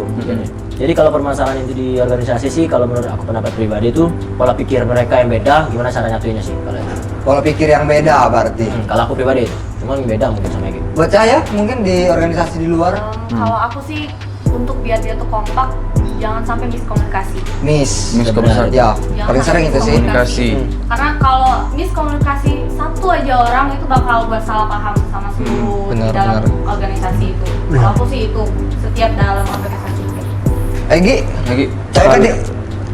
Jadi kalau permasalahan itu di organisasi sih, kalau menurut aku pendapat pribadi itu pola pikir mereka yang beda, gimana cara nyatuinnya sih kalau itu. Pola pikir yang beda berarti. Kalau aku pribadi itu, cuman beda mungkin sama gitu. Buat saya mungkin di organisasi di luar Kalau aku sih untuk biar dia tuh kompak, jangan sampai miskomunikasi. Miskomunikasi. Ya, Jangan paling sering itu sih. Komunikasi. Karena kalau miskomunikasi satu aja orang itu bakal buat salah paham sama seluruh benar, di dalam benar. organisasi itu. Kalau aku sih itu setiap dalam organisasi itu. Gi, Lagi. saya kan di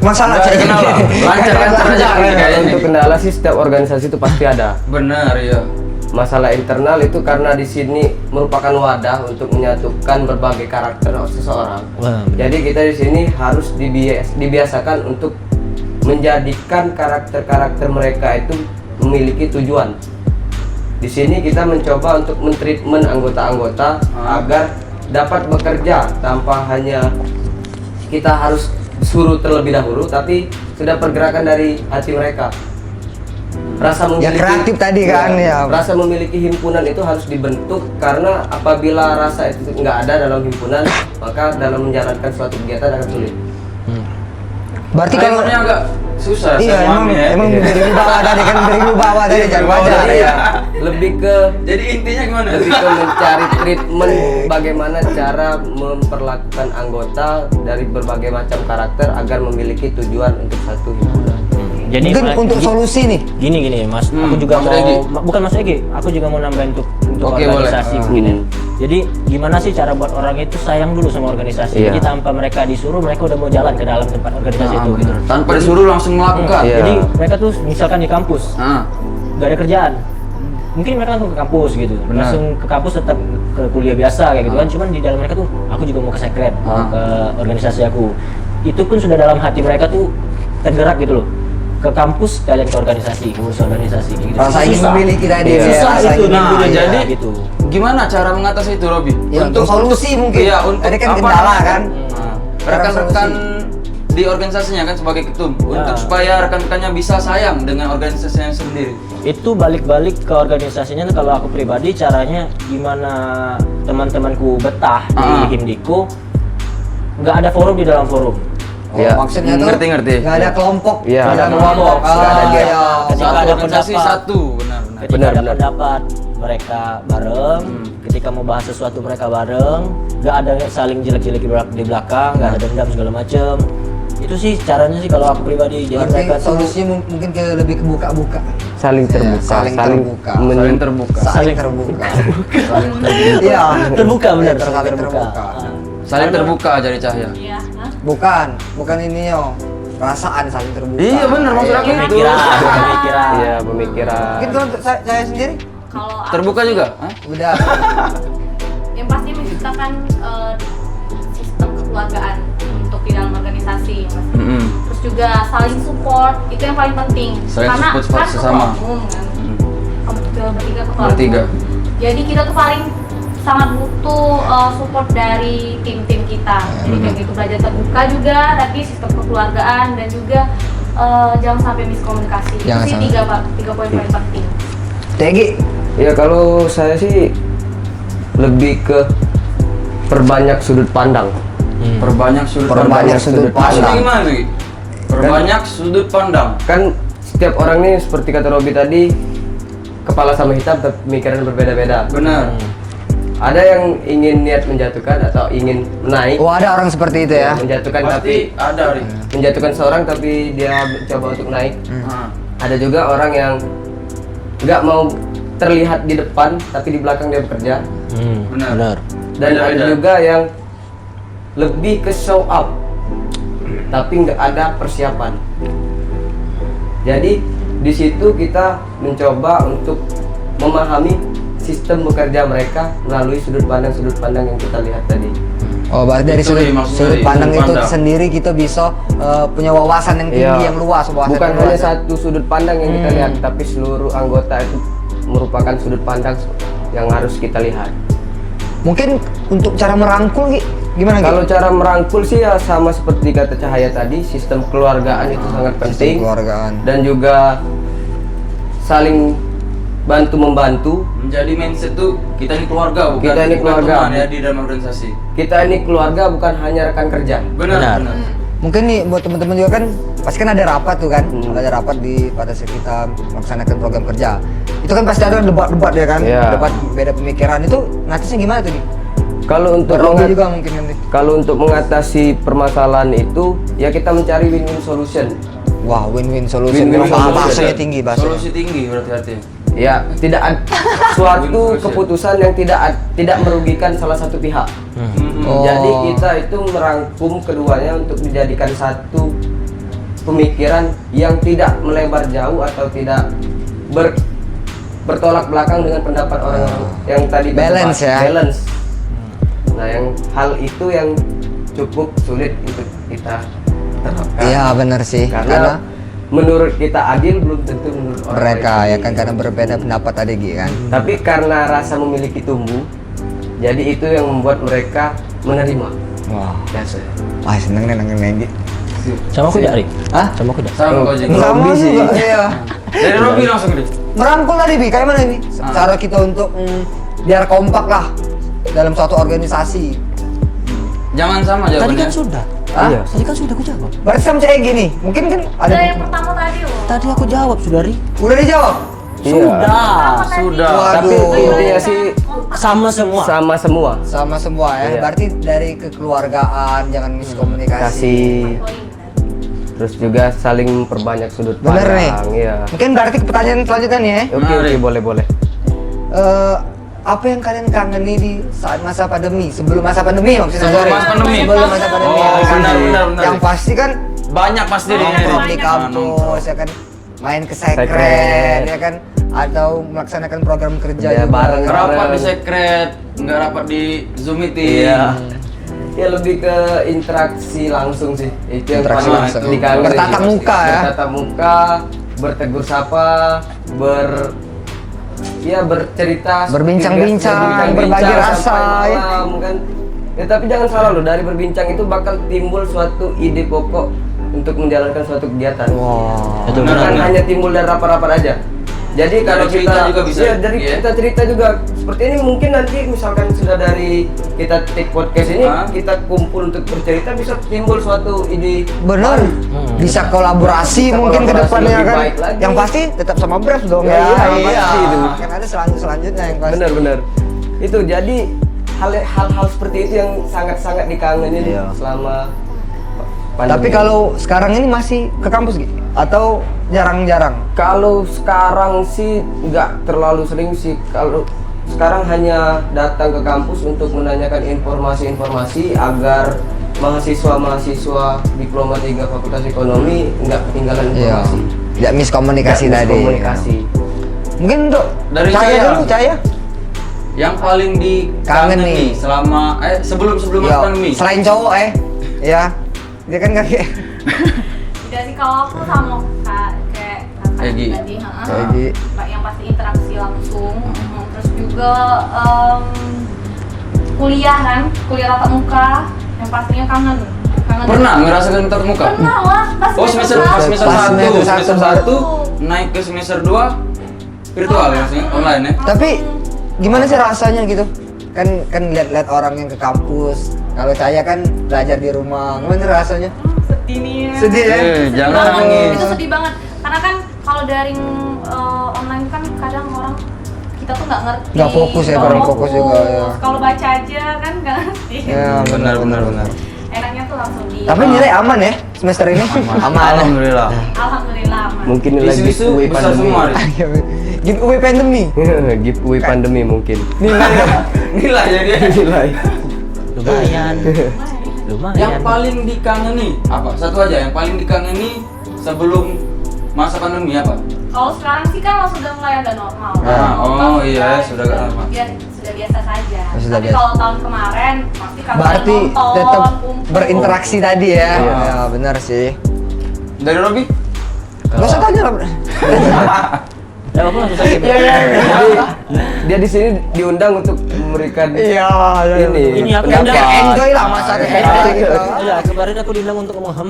masalah Nggak saya kenal lah. Lancar aja kayaknya. Untuk kendala sih setiap organisasi itu pasti ada. Benar ya. Masalah internal itu karena di sini merupakan wadah untuk menyatukan berbagai karakter seseorang. Wah, Jadi kita di sini harus dibiasakan untuk menjadikan karakter-karakter mereka itu memiliki tujuan. Di sini kita mencoba untuk mentreatment anggota-anggota agar dapat bekerja tanpa hanya kita harus suruh terlebih dahulu, tapi sudah pergerakan dari hati mereka. Rasa Yang kreatif tadi kan, ya. Rasa memiliki himpunan itu harus dibentuk karena apabila rasa itu nggak ada dalam himpunan, maka dalam menjalankan suatu kegiatan akan sulit. Berarti kalau Raymonnya agak susah iya saya emang pahami ya. emang dari bawah tadi kan dari bawah tadi jangan wajar Iya. ya. Lebih ke Jadi intinya gimana? lebih ke mencari treatment bagaimana cara memperlakukan anggota dari berbagai macam karakter agar memiliki tujuan untuk satu hiburan. Jadi Mungkin untuk solusi nih. gini Mas, aku juga Mas mau Regi. bukan Mas Egi, aku juga mau nambahin untuk Oke, boleh. organisasi mungkin ya. Jadi gimana sih cara buat orang itu sayang dulu sama organisasi. Iya. Jadi tanpa mereka disuruh mereka udah mau jalan ke dalam tempat organisasi itu gitu. Tanpa disuruh langsung melakukan. Iya. Jadi mereka tuh misalkan di kampus Ah, nggak ada kerjaan, mungkin mereka langsung ke kampus gitu, Benar. langsung ke kampus tetap ke kuliah biasa kayak gitu kan. Cuman di dalam mereka tuh aku juga mau ke sekret, mau ke organisasi aku. Itu pun sudah dalam hati mereka tuh tergerak gitu loh. Ke kampus kalian ke organisasi, ngurus organisasi kayak gitu. Rasa ingin Susah. memiliki tadi Iya. Susah rasa itu ingin- Nah, dulu jadi gitu. gimana cara mengatasi itu, Robi? Ya, untuk solusi mungkin. Iya, untuk Tadi kan apa kendala namanya? kan. Nah, Cara rekan-rekan solusi. di organisasinya kan sebagai ketum untuk Ya. supaya rekan-rekannya bisa sayang dengan organisasinya sendiri. Itu balik-balik ke organisasinya tuh kalau aku pribadi caranya gimana teman-temanku betah Ah. di Himdiko, nggak ada forum di dalam forum. Oh, Iya. maksudnya tuh Ngerti. nggak ada kelompok, Iya. nggak ada Nggak ada kelompok, kelompok, nggak ada Ah, gap. iya. Ketika Satu ada organisasi pendapat. satu, benar-benar. Ketika Benar, ada benar. pendapat mereka bareng, ketika mau bahas sesuatu mereka bareng, nggak ada saling jelek-jelek di belakang, nggak ada dendam segala macem. Itu sih caranya sih kalau aku pribadi. Jadi Berarti mereka tuh solusinya mungkin ke lebih ke buka-buka. Saling terbuka, saling terbuka. Saling terbuka. Saling terbuka. Iya. terbuka benar, Saling saling terbuka. terbuka. Ah. Saling terbuka jadi cahaya. Iya. Hah? Bukan ini yo. Perasaan saling terbuka. Iya, benar, maksud aku Iya. itu. Pemikiran. Iya, pemikiran. Mungkin kalau untuk saya sendiri Kalau aku Terbuka sih, juga? Hah? udah yang pasti menciptakan sistem kekeluargaan untuk di dalam organisasi, Mas. Mm-mm. Terus juga saling support, itu yang paling penting. Saling Karena support kan sesama. ketua umum kan. Mm. Kamu bertiga ketua Bertiga. umum. Jadi kita tuh paling sangat butuh support dari tim-tim kita. Jadi kayak gitu belajar terbuka juga, tapi sistem kekeluargaan dan juga jangan sampai miskomunikasi. Jangan Itu sih sampai. tiga poin paling penting. Tegi. Ya kalau saya sih lebih ke perbanyak sudut pandang. Perbanyak sudut Perbanyak pandang. sudut Maksudnya pandang. gimana nih? Perbanyak sudut pandang. Kan setiap orang nih seperti kata Robi tadi, kepala sama hitam tapi pemikiran berbeda-beda. Benar. Ada yang ingin niat menjatuhkan atau ingin menaik, Oh, ada orang seperti itu ya. menjatuhkan Pasti tapi ada, Ri. menjatuhkan seorang tapi dia mencoba untuk naik. Ah. Ada juga orang yang nggak mau terlihat di depan tapi di belakang dia bekerja. Benar. Dan ada Beda-beda. juga yang lebih ke show up tapi nggak ada persiapan. Jadi di situ kita mencoba untuk memahami sistem bekerja mereka melalui sudut pandang yang kita lihat tadi. Oh, berarti dari Itu nih, maksudnya sudut dari pandang sudut itu pandang. sendiri kita bisa punya wawasan yang tinggi, Iya. yang luas, wawasan Bukan yang hanya luas. satu sudut pandang yang kita lihat, tapi seluruh anggota itu merupakan sudut pandang yang harus kita lihat. Mungkin untuk cara merangkul Gi, gimana Gi? Kalau cara merangkul sih ya sama seperti kata Cahaya tadi, sistem keluargaan itu sangat penting keluargaan. dan juga saling bantu membantu. Menjadi mindset tuh kita ini keluarga, bukan Kita ini bukan keluarga. teman ya di dalam organisasi. Kita ini keluarga bukan hanya rekan kerja. Benar. Benar. Benar. Mungkin nih buat teman-teman juga kan pasti kan ada rapat tuh kan, Hmm. ada rapat pada saat kita melaksanakan program kerja. Itu kan pasti ada debat-debat ya kan, Iya. debat beda pemikiran itu ngatasnya gimana tuh Gi? Kalau untuk Robi mengat- juga mungkin nanti. kalau untuk mengatasi permasalahan itu ya kita mencari win-win solution. Wah, win-win solution. Win-win Wah, solution. bahasanya tinggi bahasanya. Solusi tinggi berarti artinya. Ya, tidak ada suatu Win-win solution. keputusan yang tidak merugikan salah satu pihak. Oh. Jadi kita itu merangkum keduanya untuk dijadikan satu pemikiran yang tidak melebar jauh atau tidak bertolak belakang dengan pendapat orang-orang yang tadi Balance berdebat. ya. Balance. Nah, yang hal itu yang cukup sulit untuk kita terapkan. Iya benar sih, Karena menurut kita adil belum tentu menurut orang mereka lain ya adil. kan karena berbeda pendapat tadi Gi kan. Tapi karena rasa memiliki tumbuh, jadi itu yang membuat mereka menerima. Wah, Biasa. wah seneng nih nengin Gi. Sama kuda, Ri? Hah? Sama kuda? Sama kok Jeng. Enggak. Sama Robi sih. juga, iya. Dari Robi langsung deh. Merangkul tadi Bi, kayak mana Bi? Cara kita untuk biar kompak lah dalam suatu organisasi. Jangan sama Tadi jawabannya. kan sudah. Hah? Iya. Tadi kan sudah aku jawab. Berarti sama cewek gini, mungkin kan Ada ada. yang pertama tadi loh. Tadi aku jawab sudah Ri. Udah dijawab? Iya. Pertama tadi. Sudah. Tapi Waduh. intinya sih Sama semua. sama semua. Sama semua ya. Iya. Berarti dari kekeluargaan, jangan miskomunikasi. Kasih, Poin. terus juga saling memperbanyak sudut Bener nih. pandang. Iya. Mungkin berarti ke pertanyaan selanjutnya nih ya. Oke, oke, boleh. Apa yang kalian kangeni di saat masa pandemi? Sebelum masa pandemi maksudnya. Sebelum sorry. masa pandemi. Sebelum masa pandemi. Oh, Yang benar, pasti- benar, benar. Yang pasti kan Banyak pasti di sini. nongkrong di Banyak. kampus ya kan, main ke sekret Sekret. ya kan, atau melaksanakan program kerja Kerja juga. bareng. Rapat di sekret, nggak rapat di Zoom meeting. Iya. Ya lebih ke interaksi langsung sih. Itu yang Interaksi paling langsung. dikangenin Bertatap sih. muka ya. Bertatap muka, bertegur sapa, bercerita, Berbincang-bincang, berbagi rasa, sampai ya. malam, kan. Ya tapi jangan salah loh, dari berbincang itu bakal timbul suatu ide pokok untuk menjalankan suatu kegiatan. Wow. Betul, Bukan benar. hanya timbul dari rapat-rapat aja. Jadi kalau cerita kita juga bisa, iya, dari iya. cerita juga seperti ini, mungkin nanti misalkan sudah dari kita take podcast ini, Hah? kita kumpul untuk bercerita, bisa timbul suatu ide. Bener, bisa kolaborasi Bisa mungkin ke kolaborasi depannya lebih kan. baik lagi. Yang pasti tetap sama Braps dong Ya, ya. iya, pasti itu. Kan ada selanjutnya yang pasti. Benar-benar. Itu jadi hal-hal seperti itu yang sangat-sangat dikangenin Iya. selama pandemi. Tapi kalau sekarang ini masih ke kampus gitu? Atau jarang-jarang? Kalau sekarang sih nggak terlalu sering sih. Kalau sekarang hanya datang ke kampus untuk menanyakan informasi-informasi agar mahasiswa-mahasiswa Diploma 3 Fakultas Ekonomi nggak ketinggalan Iya. informasi. Tidak miskomunikasi Nggak tadi. miskomunikasi. Mungkin untuk Dari Cahaya saya. dulu, Cahaya. Yang paling Kangen nih. dikangeni selama sebelum Yo, masa pandemi. selain cowok ya. Dia kan kakek. Tidak sih, kalau aku sama kayak kakak Egi. tadi, Egi. yang pasti interaksi langsung. Terus juga kuliah tatap muka, yang pastinya kangen. Pernah ngerasakan tatap muka? Pernah lah, pas Oh semester satu. pas semester Pas 1, semester semester satu. 1 naik ke semester 2 virtual ya maksudnya online ya. Tapi gimana sih rasanya gitu? Kan lihat-lihat orang yang ke kampus. Kalau Cahaya kan belajar di rumah. Gimana rasanya? Sedih nih. Sedih ya? Jangan Banget. nangis. Itu sedih banget. Karena kan kalau daring online kan kadang orang kita tuh nggak ngerti. Nggak fokus ya, nggak kurang fokus juga, ya. Kalau baca aja kan nggak ngerti. Ya, Benar. Enaknya tuh langsung di. Tapi nilai aman ya semester ini? Aman. Alhamdulillah. Alhamdulillah aman. Mungkin nilai Isu-isu giveaway besar pandemi. semua. Ri. Giveaway pandemi. Giveaway pandemi mungkin. Nilai jadi Nilai. Lumayan. Lumayan. yang paling dikangeni apa? Satu aja yang paling dikangeni sebelum masa pandemi apa? Kalau sekarang sih kan sudah mulai agak normal. Oh iya, sudah agak normal. Sudah biasa saja. Sudah Tapi biasa. kalau tahun kemarin pasti kami Berarti nonton, tetap kumpul. berinteraksi tadi ya. Iya. Ya, benar sih. Dari Robi? Gak usah tanya lah. Ya, aku langsung saja. Jadi dia di sini diundang untuk memberikan Iya. Ini aku pendapat. undang. Enjoy lah masa kayak gitu. Iya, kemarin aku diundang untuk ngomong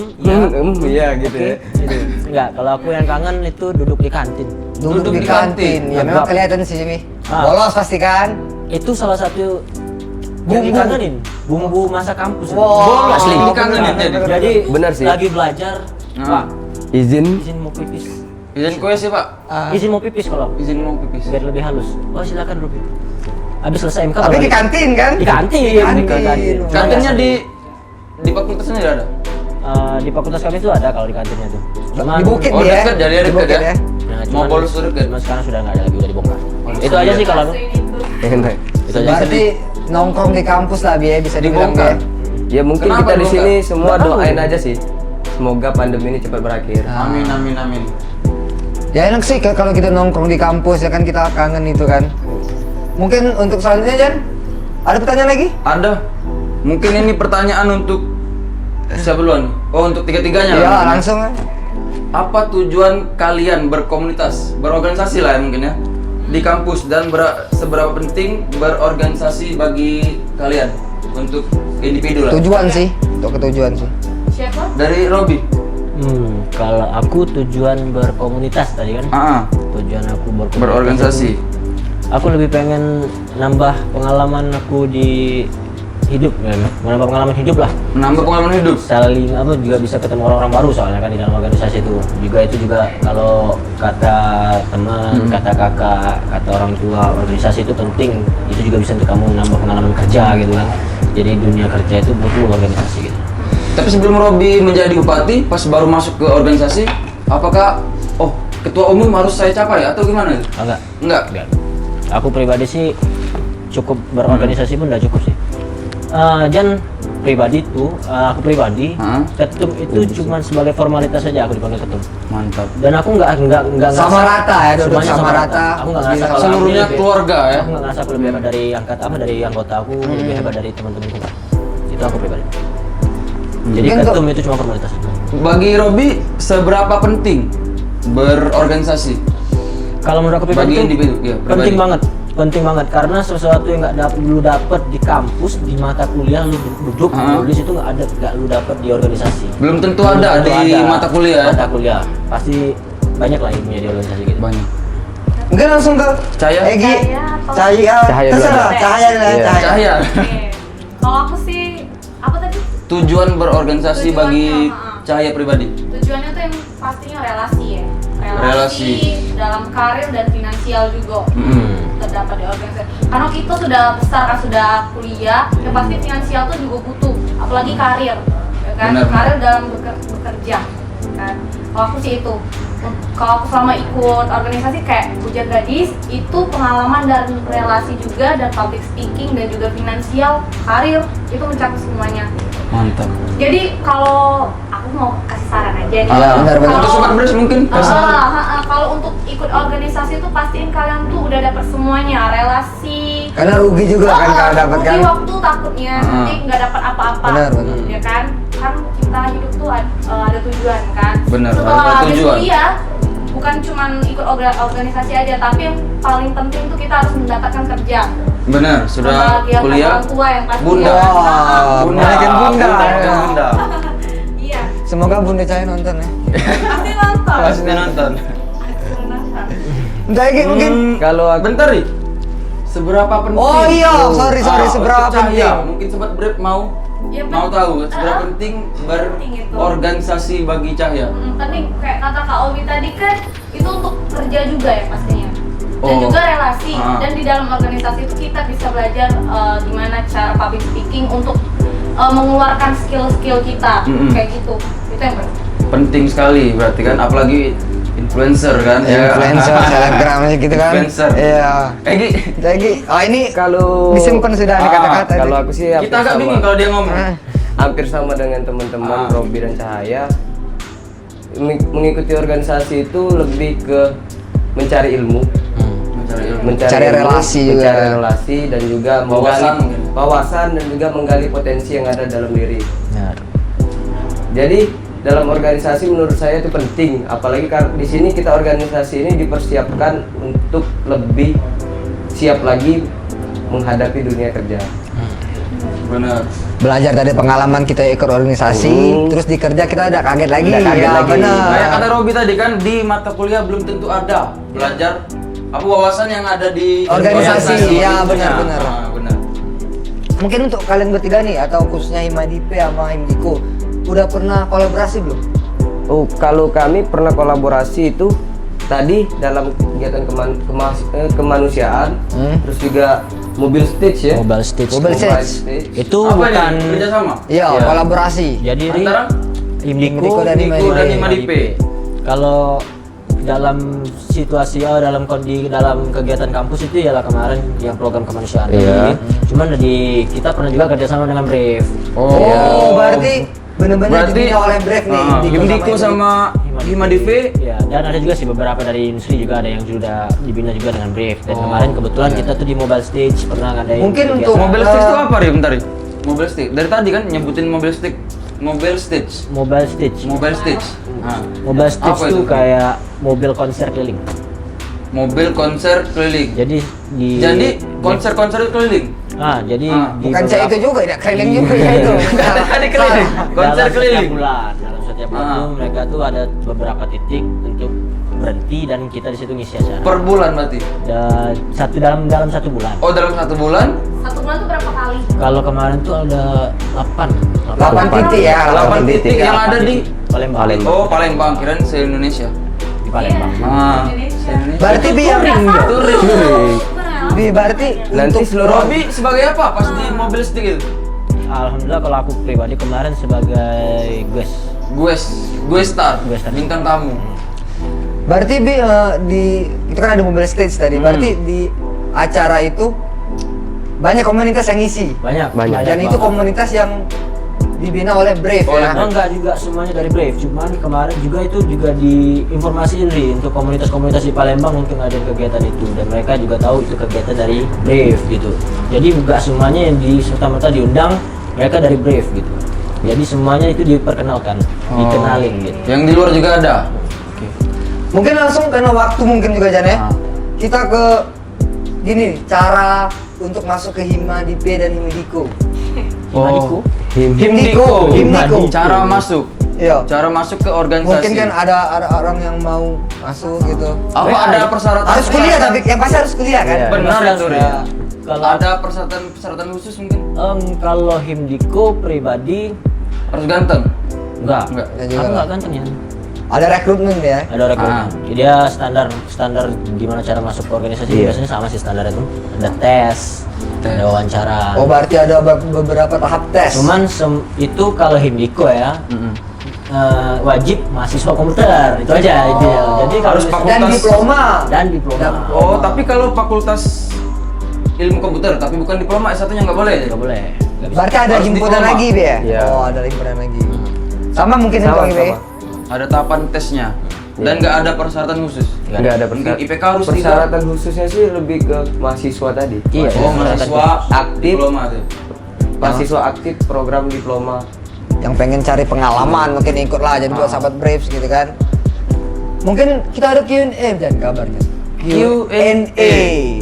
Iya gitu ya. Enggak, kalau aku yang kangen itu duduk di kantin. Duduk di kantin. Ya memang kelihatan sih Jimmy. Ah. Bolos pasti kan. Itu salah satu yang Bumbu. dikangenin, bumbu masa kampus. Wow. Asli. Dikangenin jadi. Jadi Benar sih. lagi belajar, Nah. Pak, Izin. izin mau pipis. Izin kue sih Pak. Izin mau pipis kalau Izin mau pipis. biar lebih halus. Oh, silakan Ruby. Habis selesai MK Tapi baru di kantin kan? Di kantin. Di kantin. Kantinnya di fakultas sendiri ada. Di fakultas kami itu ada kalau di kantinnya tuh. Cuman, Di bukit Oh, dia. dekat, jadi Di dekat bukit ya? Nah, Mau bolos tuh dekat. Cuman sekarang sudah nggak ada lagi, udah dibongkar. Oh, Itu aja iya. sih kalau aku. Enak. Itu aja. Berarti nongkrong di kampus lah Bi, bisa dibilang Dibongkar. ya. Ya mungkin Kenapa kita di dibongkar? sini semua Nggak tahu. doain aja sih. Semoga pandemi ini cepat berakhir. Amin amin amin. Ya enak sih kalau kita nongkrong di kampus ya kan, kita kangen itu kan. Mungkin untuk selanjutnya Jan, ada pertanyaan lagi? Ada. Mungkin ini pertanyaan untuk siapa duluan? Oh untuk tiga-tiganya. Iya lah. langsung. Apa tujuan kalian berkomunitas, berorganisasi lah ya mungkin ya di kampus dan seberapa penting berorganisasi bagi kalian untuk individu lah? Tujuan sih, untuk ketujuan sih. Siapa? Dari Robi. Kalau aku tujuan berkomunitas tadi kan. Tujuan Aku berkomunitas. berorganisasi. Aku lebih pengen nambah pengalaman aku di hidup, menambah pengalaman hidup lah. Menambah pengalaman hidup. Saling juga bisa ketemu orang-orang baru soalnya kan di dalam organisasi itu. Itu juga kalau kata teman, kata kakak, kata orang tua, organisasi itu penting. Itu juga bisa untuk kamu menambah pengalaman kerja gitu kan. Jadi dunia kerja itu butuh organisasi gitu. Tapi sebelum Robi menjadi bupati, pas baru masuk ke organisasi, apakah ketua umum harus saya capai atau gimana? Enggak. Aku pribadi sih cukup berorganisasi pun udah cukup sih. Dan pribadi tuh, aku pribadi ketum itu cuma sebagai formalitas saja aku dipanggil ketum. Mantap. Dan aku nggak Sama rata ya, duduk semuanya sama rata. Aku nggak ngerasa kalau Seluruhnya aku lebih- keluarga ya. Aku nggak ngerasa aku lebih hebat dari dari anggota aku, lebih hebat dari teman-temanku. Itu aku pribadi. Jadi Mungkin ketum itu cuma formalitas saja. Bagi Robi, seberapa penting berorganisasi? Kalau menurut aku pribadi Bagi itu individu, ya, penting banget karena sesuatu yang lu dapet di kampus di mata kuliah lu duduk nulis itu nggak lu dapet di organisasi. Belum tentu ada di mata kuliah. Mata kuliah pasti banyak lah ilmunya di organisasi gitu. Banyak. Mungkin langsung ke Cahaya? Egi. Cahaya atau- Cahaya. Cahaya dulu Terserah, aja. Cahaya lah, Iya. Cahaya. Cahaya. Oke. Kalau aku sih apa tadi? Tujuan berorganisasi bagi Tujuannya, Cahaya pribadi. Tujuannya tuh yang pastinya relasi ya. Relasi. Dalam karir dan finansial juga. Terdapat di organisasi. Karena kita sudah besar kan, sudah kuliah, ya pasti finansial tuh juga butuh, apalagi karir, ya kan? Benar. Karir dalam bekerja, kan? Kalau aku sih itu. Kalau aku selama ikut organisasi kayak Puja Gadis, itu pengalaman dan relasi juga, dan public speaking dan juga finansial, karir itu mencakup semuanya. Mantap. Jadi kalau aku mau kasih saran aja nih. Benar. Untuk Sobat Bres mungkin Kalau untuk ikut organisasi itu pastiin kalian tuh udah dapat semuanya, relasi. Karena rugi juga kan kalau dapat kan. Rugi waktu takutnya nanti nggak dapat apa-apa. Benar. Ya kan? Kan kita hidup tuh ada tujuan kan. Benar, Setelah ada habis tujuan. kuliah bukan cuman ikut organisasi aja, tapi yang paling penting tuh kita harus mendapatkan kerja. Benar, sudah Membahagiakan kuliah. orang tua yang pasti. Bunda. Wah, balikin bunda. Bunda. Iya. Semoga Bunda Cahaya nonton ya. Pasti nonton. Pasti nonton. Entah Egi mungkin. Kalau aku Bentar nih. Seberapa penting? Oh iya, sorry, seberapa untuk Cahaya, penting? Mungkin Sobat Brep mau Ya, mau tahu seberapa penting penting itu. berorganisasi bagi Cahaya. Penting kayak kata Kak Obi tadi kan itu untuk kerja juga ya pastinya, dan Oh. juga relasi. Dan di dalam organisasi itu kita bisa belajar gimana cara public speaking untuk mengeluarkan skill-skill kita kayak gitu. Itu yang penting. Penting sekali berarti kan, apalagi influencer kan ya. Influencer, selebgram gitu kan. Influencer. Iya. Egi, Egi, ini kalau disimpan sudah nih kata-kata. kalau aku sih kita agak bingung kalau dia ngomong. hampir sama dengan teman-teman Robi dan Cahaya. Mengikuti organisasi itu lebih ke mencari ilmu, Mencari relasi juga. mencari relasi dan juga Wawasan mungkin. wawasan dan juga menggali potensi yang ada dalam diri. Benar. Jadi dalam organisasi menurut saya itu penting, apalagi karena di sini kita organisasi ini dipersiapkan untuk lebih siap lagi menghadapi dunia kerja. Benar. Belajar dari pengalaman kita ikut organisasi, terus di kerja kita udah kaget lagi. Udah kaget Ya, lagi. benar. Kayak kata Robi tadi kan, di mata kuliah belum tentu ada belajar apa wawasan yang ada di Organisasi, ya, itunya. benar-benar. Benar. Mungkin untuk kalian bertiga nih, atau khususnya Himadipe sama Himdiko, udah pernah kolaborasi belum? Oh, kalau kami pernah kolaborasi itu tadi dalam kegiatan kemanusiaan, terus juga mobil stage ya. Mobile stage. Mobile tuh. stage. Itu Apa bukan nih? Kerjasama? Iya, Ya. kolaborasi. jadi Antara Himdiko dan Himadipe. Kalau dalam situasi dalam kegiatan kampus itu ialah kemarin yang program kemanusiaan. Iya. Cuman kita pernah juga kerjasama dengan Brave. Oh, berarti benar-benar Berarti dibina oleh Brave nih. Himdiko sama Himadipe. Ya, dan ada juga sih beberapa dari industri juga ada yang sudah dibina juga dengan Brave. Dan kemarin kebetulan kita tuh di Mobile Stage pernah ngadain Mungkin kegiatan. untuk- Mobil stage itu apa, Ri? Bentar, Ri. Mobil stage. Dari tadi kan nyebutin mobil stage. Mobil stage. Mobile Stage. Mobile stage. Nah, Mobile Stage apa itu itu? kayak mobil konser keliling. mobil konser keliling. Jadi Jadi konser-konser keliling. jadi di Bukan saya itu juga, tidak keliling juga ya itu. Tadi keliling. Konser dalam keliling. setiap bulan mereka tuh ada beberapa titik untuk berhenti dan kita di situ ngisi acara. Per bulan berarti? Dalam 1 bulan. Oh, dalam 1 bulan? 1 bulan tuh berapa kali? Kalau kemarin tuh ada 8 titik ya, 8 titik yang ada di Palembang. Oh, Palembang, kirain se-Indonesia. Di Palembang. Ah, Indonesia. Berarti Bi yang touring. Bi berarti Nanti untuk seluruh Robi sebagai apa pas di mobil stick itu? Alhamdulillah kalau aku pribadi kemarin sebagai guest. Gue star, Gue star. bintang tamu. Berarti Bi di itu kan ada mobil stage tadi. Berarti di acara itu banyak komunitas yang ngisi. Banyak. Dan itu komunitas yang dibina oleh Brave ya. Enggak juga semuanya dari Brave, cuman kemarin juga itu juga diinformasiin Ri untuk komunitas-komunitas di Palembang untuk ngadain kegiatan itu dan mereka juga tahu itu kegiatan dari Brave gitu. Jadi enggak semuanya yang serta-merta diundang mereka dari Brave gitu. Jadi semuanya itu diperkenalkan, dikenalin gitu. Yang di luar juga ada. Mungkin langsung karena waktu mungkin juga Jan ya. Kita ke gini cara untuk masuk ke Himadipe dan Himdiko. Himadiku. Himdiko. Cara masuk. Iya. Cara masuk ke organisasi. Mungkin kan ada orang yang mau masuk gitu. Apa ada persyaratan? Harus kuliah tapi yang pasti harus kuliah kan. Iya. Benar itu ya. Kalau Ada persyaratan khusus mungkin? kalau Himdiko pribadi Harus ganteng. enggak. Enggak. Ya juga Aku lah. enggak ganteng ya. Ada rekrutmen ya. Ada rekrutmen. Jadi dia standar gimana cara masuk ke organisasi biasanya sama sih standar itu. Ada tes, ada wawancara. Oh berarti ada beberapa tahap tes. Cuman itu kalau Himdiko ya wajib mahasiswa komputer itu aja itu ya. Jadi kalau Harus misalnya- dan diploma. dan diploma. Oh, tapi kalau fakultas ilmu komputer tapi bukan diploma S1-nya nggak boleh. Nggak boleh. Nggak bisa. Berarti ada Harus himpunan diploma. lagi Bi ya? Iya. Oh ada himpunan lagi. Sama mungkin Sama, itu Bi. sama. Ada tahapan tesnya dan nggak ada persyaratan khusus. Nggak ada Mungkin IPK harus persyaratan khususnya sih lebih ke mahasiswa tadi. Iya. Oh, mahasiswa Aktif. diploma tuh. Mahasiswa aktif program diploma. Yang pengen cari pengalaman mungkin ikut lah jadi buat sahabat Braves gitu kan. Mungkin kita ada Q&A dan kabarnya. Q&A.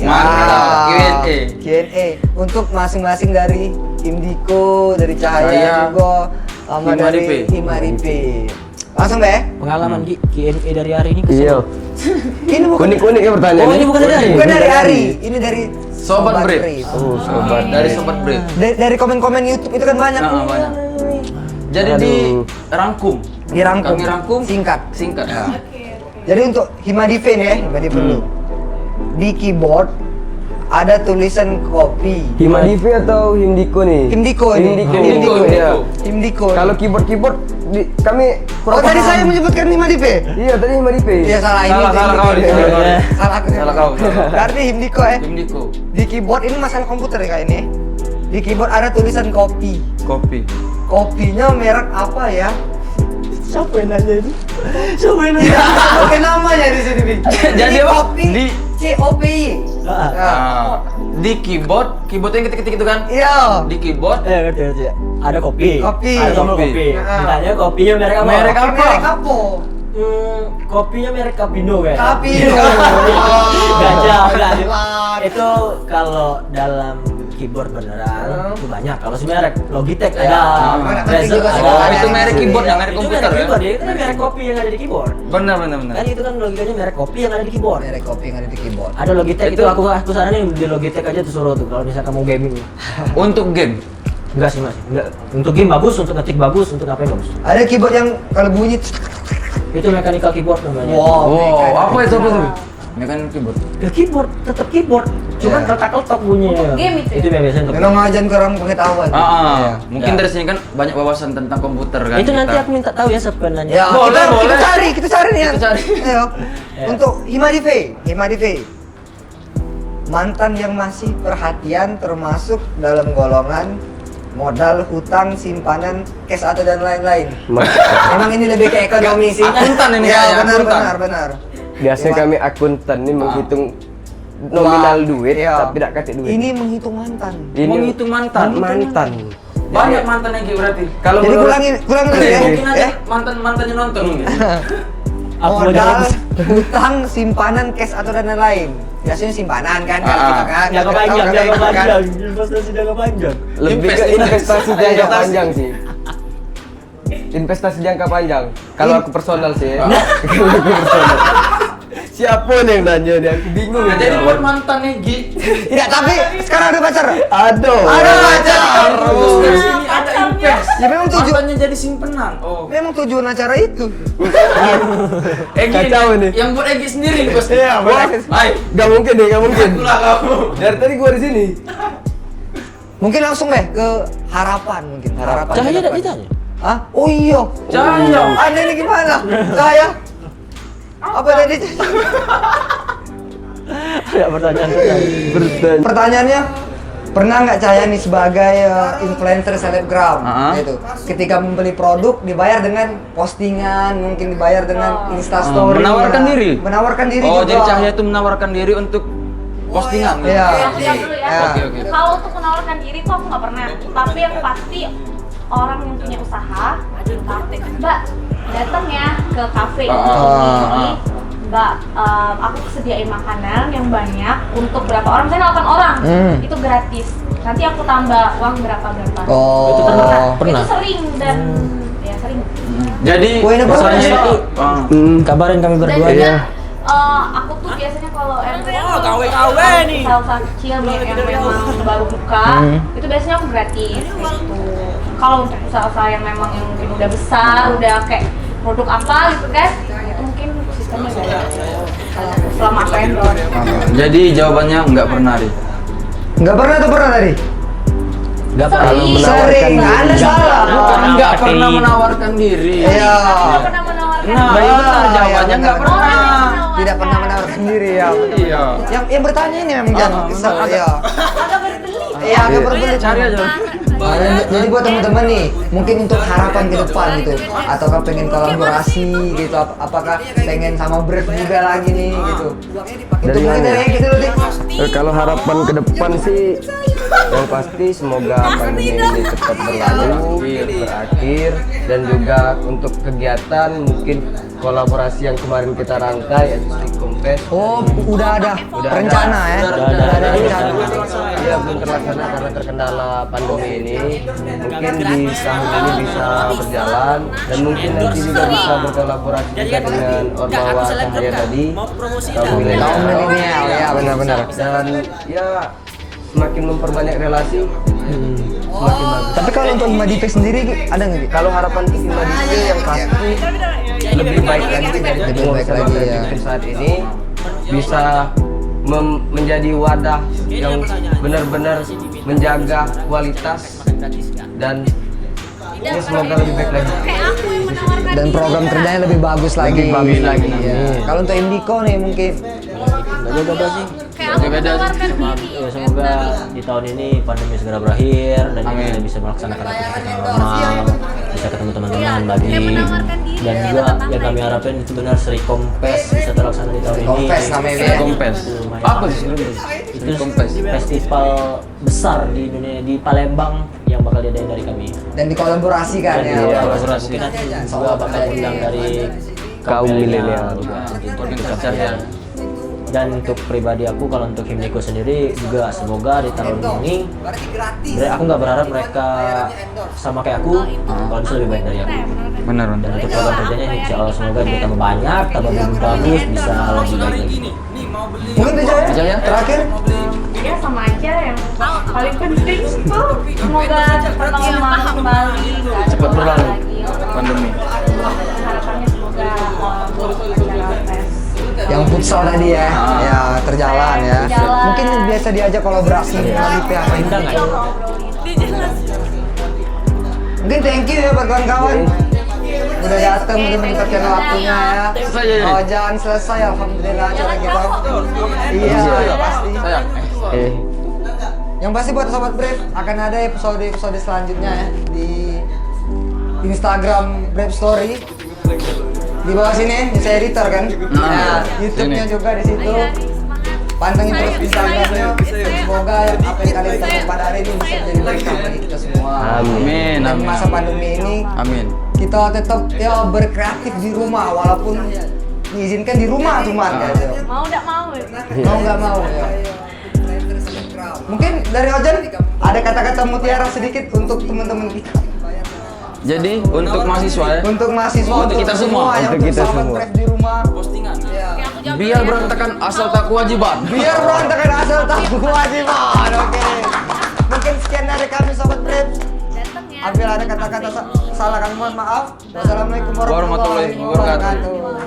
Mantap, Q&A. Q&A untuk masing-masing dari Himdiko, dari Cahaya Saya, juga sama dari Himadipe. Himadipe. Langsung Be. Pengalaman Q&A dari hari ini Iya. Ini bukan Kunik-kunik ya pertanyaan. Oh, ini bukan dari Ari? bukan dari Ari, ini dari Sobat Brave. Oh, sobat. Dari sobat Brave. Dari komen-komen YouTube itu kan banyak. Nah, banyak. Jadi dirangkum. Dirangkum. Kami rangkum Singkat. Singkat. Ya. Jadi untuk Himadipe nih ya, Himadipe dulu. Di keyboard ada tulisan kopi. Himadive atau Himdiko nih? Himdiko ini. Himdiko, ya. Himdiko. Kalau keyboard kami Oh tadi saya menyebutkan Himadipe. Iya, tadi Himadive. Iya salah ini. Salah kau di Himdiko. sini. Salah aku. Salah kau. Berarti Himdiko ya. Himdiko. Di keyboard ini masalah komputer ya kayak ini. Di keyboard ada tulisan kopi. Kopi. Kopinya merek apa ya? Siapa yang nanya ini? Siapa yang nanya? Pakai namanya di sini, Bi. Jadi apa? Kopi COPI. Ah, di keyboard yang ketik-ketik itu kan? Iya. Di keyboard ngerti. Ada kopi. Kopi. Ada tombol Kopi. kopi. Nah. Ditanya kopinya merek apa? Merek apa? Merek apa? Kopinya merek Capino kan? Capino. Gajah, enggak. Telat. Itu kalau dalam keyboard beneran itu banyak. Kalau si merek Logitech Ya, ada, penting juga sih. Oh, Ada. itu merek keyboard yang merek Itu komputer merek ya? keyboard, itu kan merek kopi yang ada di keyboard. Benar. Kan itu kan logikanya merek kopi yang ada di keyboard. Merek kopi yang ada di keyboard. Ada Logitech itu aku saranin di Logitech aja tuh suruh tuh kalau misalkan mau gaming. Untuk game. Enggak sih Mas, enggak. Untuk game bagus, untuk ngetik bagus, untuk apa bagus. Ada keyboard yang kalau bunyi Itu mechanical keyboard namanya. wow. Apa itu tuh? Ini kan keyboard. Ya keyboard, tetap keyboard. Cuman Iya. ketak-ketak bunyinya. Untuk game itu ya? Itu biasanya untuk Memang ngajarin ke orang pengetahuan. Mungkin Ya. dari sini kan banyak wawasan tentang komputer kan. itu nanti kita. aku minta tahu ya sebenarnya. Ya, Boleh, kita boleh. cari nih yang. Kita cari. Ayo. Ya. Untuk Himadive. Mantan yang masih perhatian termasuk dalam golongan modal, hutang, simpanan, cash atau dan lain-lain. Memang ini lebih ke ekonomi sih. Akuntan ini ya, kayaknya, akuntan. benar. Biasanya kami akuntan nih menghitung nominal duit Iya. tapi tidak kasih duit. Ini menghitung mantan. Ini Menghitung mantan. mantan. Banyak mantan yang kayak berarti. Kalau Jadi menurut- kurangin lagi ya. mungkin ada Ya. mantannya nonton mungkin. Aku mau Modal, jawab. hutang, simpanan, cash atau dan lain-lain. Biasanya simpanan kan kalau Ah. kita kan. Jangka Tahu panjang, kan, jangka kan? panjang. Investasi jangka panjang. Lebih ke investasi jangka panjang sih. Investasi jangka panjang. Kalau aku personal sih. Ya. Kalau aku personal. Siapa nih yang nanya nih? Aku bingung. Nah, jadi buat mantan nih Gi. Tidak, tapi sekarang ada pacar. Aduh. Ada pacar. Terus dari sini ada invest. Ya memang tujuan. Mantannya jadi simpenan. Oh. Memang tujuan acara itu. Egi Kacau nih. Yang buat Egi sendiri bos. Iya, benar. Hai. Gak mungkin deh, gak mungkin. Itulah kamu. Dari tadi gua di sini. Mungkin langsung deh ke harapan mungkin. Harapan. Cahaya ke tidak depan. ditanya. Hah? Oh iya. Cahaya. Anda ini gimana? Cahaya. Apa tadi? Ada pertanyaan tadi. Pertanyaannya, pernah nggak Cahaya nih sebagai influencer selebgram gitu, ketika membeli produk dibayar dengan postingan, mungkin dibayar dengan instastory, menawarkan diri Oh, juga. jadi Cahaya itu menawarkan diri untuk postingan. Iya. Ya, jawab dulu ya. Ya. Oke. Kalau untuk menawarkan diri tuh aku nggak pernah. Tapi yang pasti orang yang punya usaha, Mbak, datang ya ke kafe ini. Mbak, aku sediain makanan yang banyak untuk berapa orang? Misalnya 8 orang, itu gratis. Nanti aku tambah uang berapa. Oh. Itu pernah. Itu sering dan ya sering. Jadi Poinnya berapa? misalnya itu Kabarin kami Dan berdua juga ya. aku tuh biasanya kalau gawe nih usaha kecil yang memang baru buka, itu biasanya aku gratis gitu. Kalau untuk usaha-usaha yang memang yang mungkin udah besar, udah kayak produk apa gitu kan, itu mungkin sistemnya beda. Kalau selama aku endorse. jadi jawabannya nggak pernah deh. Nggak pernah atau pernah tadi? Gak pernah. Sering. Anda salah. Bukan nggak pernah menawarkan diri. Iya. Nggak pernah menawarkan. Nah, iya benar jawabannya nggak benar. pernah. Tidak pernah menawarkan diri ya. Iya. Yang bertanya ini memang jangan kesal ya. Agak berbeli. Iya, agak berbeda. Cari aja. Jadi buat teman-teman nih, mungkin untuk harapan ke depan gitu, ataukah pengen kolaborasi gitu, apakah pengen sama Brave juga lagi nih gitu. Itu Dari mungkin mana? dari gitu loh, Dik. Kalau harapan ke depan sih yang pasti semoga pandemi ini cepat berlalu, berakhir, dan juga untuk kegiatan mungkin kolaborasi yang kemarin kita rangkai yaitu Street Compass. Oh, udah ada rencana ya. Udah ada rencana. Iya, belum terlaksana karena terkendala pandemi ini. Mungkin di tahun ini bisa berjalan dan mungkin nanti juga bisa berkolaborasi juga dengan Ormawa Cahaya tadi, kaum Milenial ya, benar-benar. dan ya semakin memperbanyak relasi semakin bagus. Tapi kalau untuk Madipe sendiri ada nggak? Dik? Kalau harapan Madipe yang pasti lebih baik lagi dari Lebih baik lagi, ya. saat ini bisa menjadi wadah yang benar-benar menjaga kualitas dan ya semoga lebih baik lagi. Dan program kerjanya lebih bagus lagi. Lebih bagus lagi. Iya. Kalau untuk Indiko nih mungkin Beda-beda sih. Kayak aku menawarkan diri. Ya, semoga di tahun ini pandemi segera berakhir dan kita bisa melaksanakan aktivitas yang normal, bisa ketemu teman-teman lagi, dan juga yang kami harapkan itu benar Sri Kompes bisa terlaksana di tahun ini. Kompes namanya ya. Kompes. Lumayan. Apa sih? Itu festival besar di Indonesia, di Palembang yang bakal diadain dari kami. dan dikolaborasikan Dan ya. juga kolaborasi. mungkin nanti juga bakal undang dari Kaum milenial juga. Organisasi Cahaya. Dan untuk pribadi aku, kalau untuk Himniko sendiri juga semoga di tahun ini aku nggak berharap mereka sama kayak aku, kalau bisa lebih baik dari aku. Benar. Dan untuk program kerjanya insya Allah semoga juga tambah banyak, tambah lebih bagus, bisa lebih baik lagi. Mungkin Jaya terakhir. Ya sama aja, yang paling penting tuh semoga cepat normal kembali, nggak ada Cepat corona berlalu lagi. pandemi. Harapannya semoga acara tes Yang futsal tadi ya, ya terjalan ya. Terjalan. Mungkin biasa diajak kolaborasi dengan PH Undang nggak ya? Mungkin thank you ya buat kawan-kawan. Udah datang, udah menyempatkan waktunya ya. Oh, jangan selesai, alhamdulillah acara kita. Iya, pasti. Yang pasti buat sobat Brave akan ada episode selanjutnya ya di Instagram Brave Story. Di bawah sini bisa editor kan. Nah, YouTube-nya juga di situ. Pantengin terus Instagramnya. Semoga apa yang kalian temukan pada hari ini bisa menjadi berkah bagi kita semua. Amin. Dan masa pandemi ini Amin. kita tetap ya berkreatif di rumah walaupun diizinkan di rumah cuman gitu. mau nggak mau Mau nggak mau ya. Mungkin dari Ojan ada kata-kata mutiara sedikit untuk teman-teman kita. Jadi untuk mahasiswa ya. Untuk mahasiswa, Untuk kita semua. yang Untuk kita sahabat semua. Brave di rumah. Postingan. Ya. Kayak aku jawab Biar dulu ya. berantakan asal tak kewajiban. Biar berantakan asal tak kewajiban. Oke. Mungkin sekian dari kami Sobat Briefs. Dateng ya. Apabila ada kata-kata salah kami mohon maaf. Wassalamualaikum warahmatullahi Warahmatullahi wabarakatuh. wabarakatuh.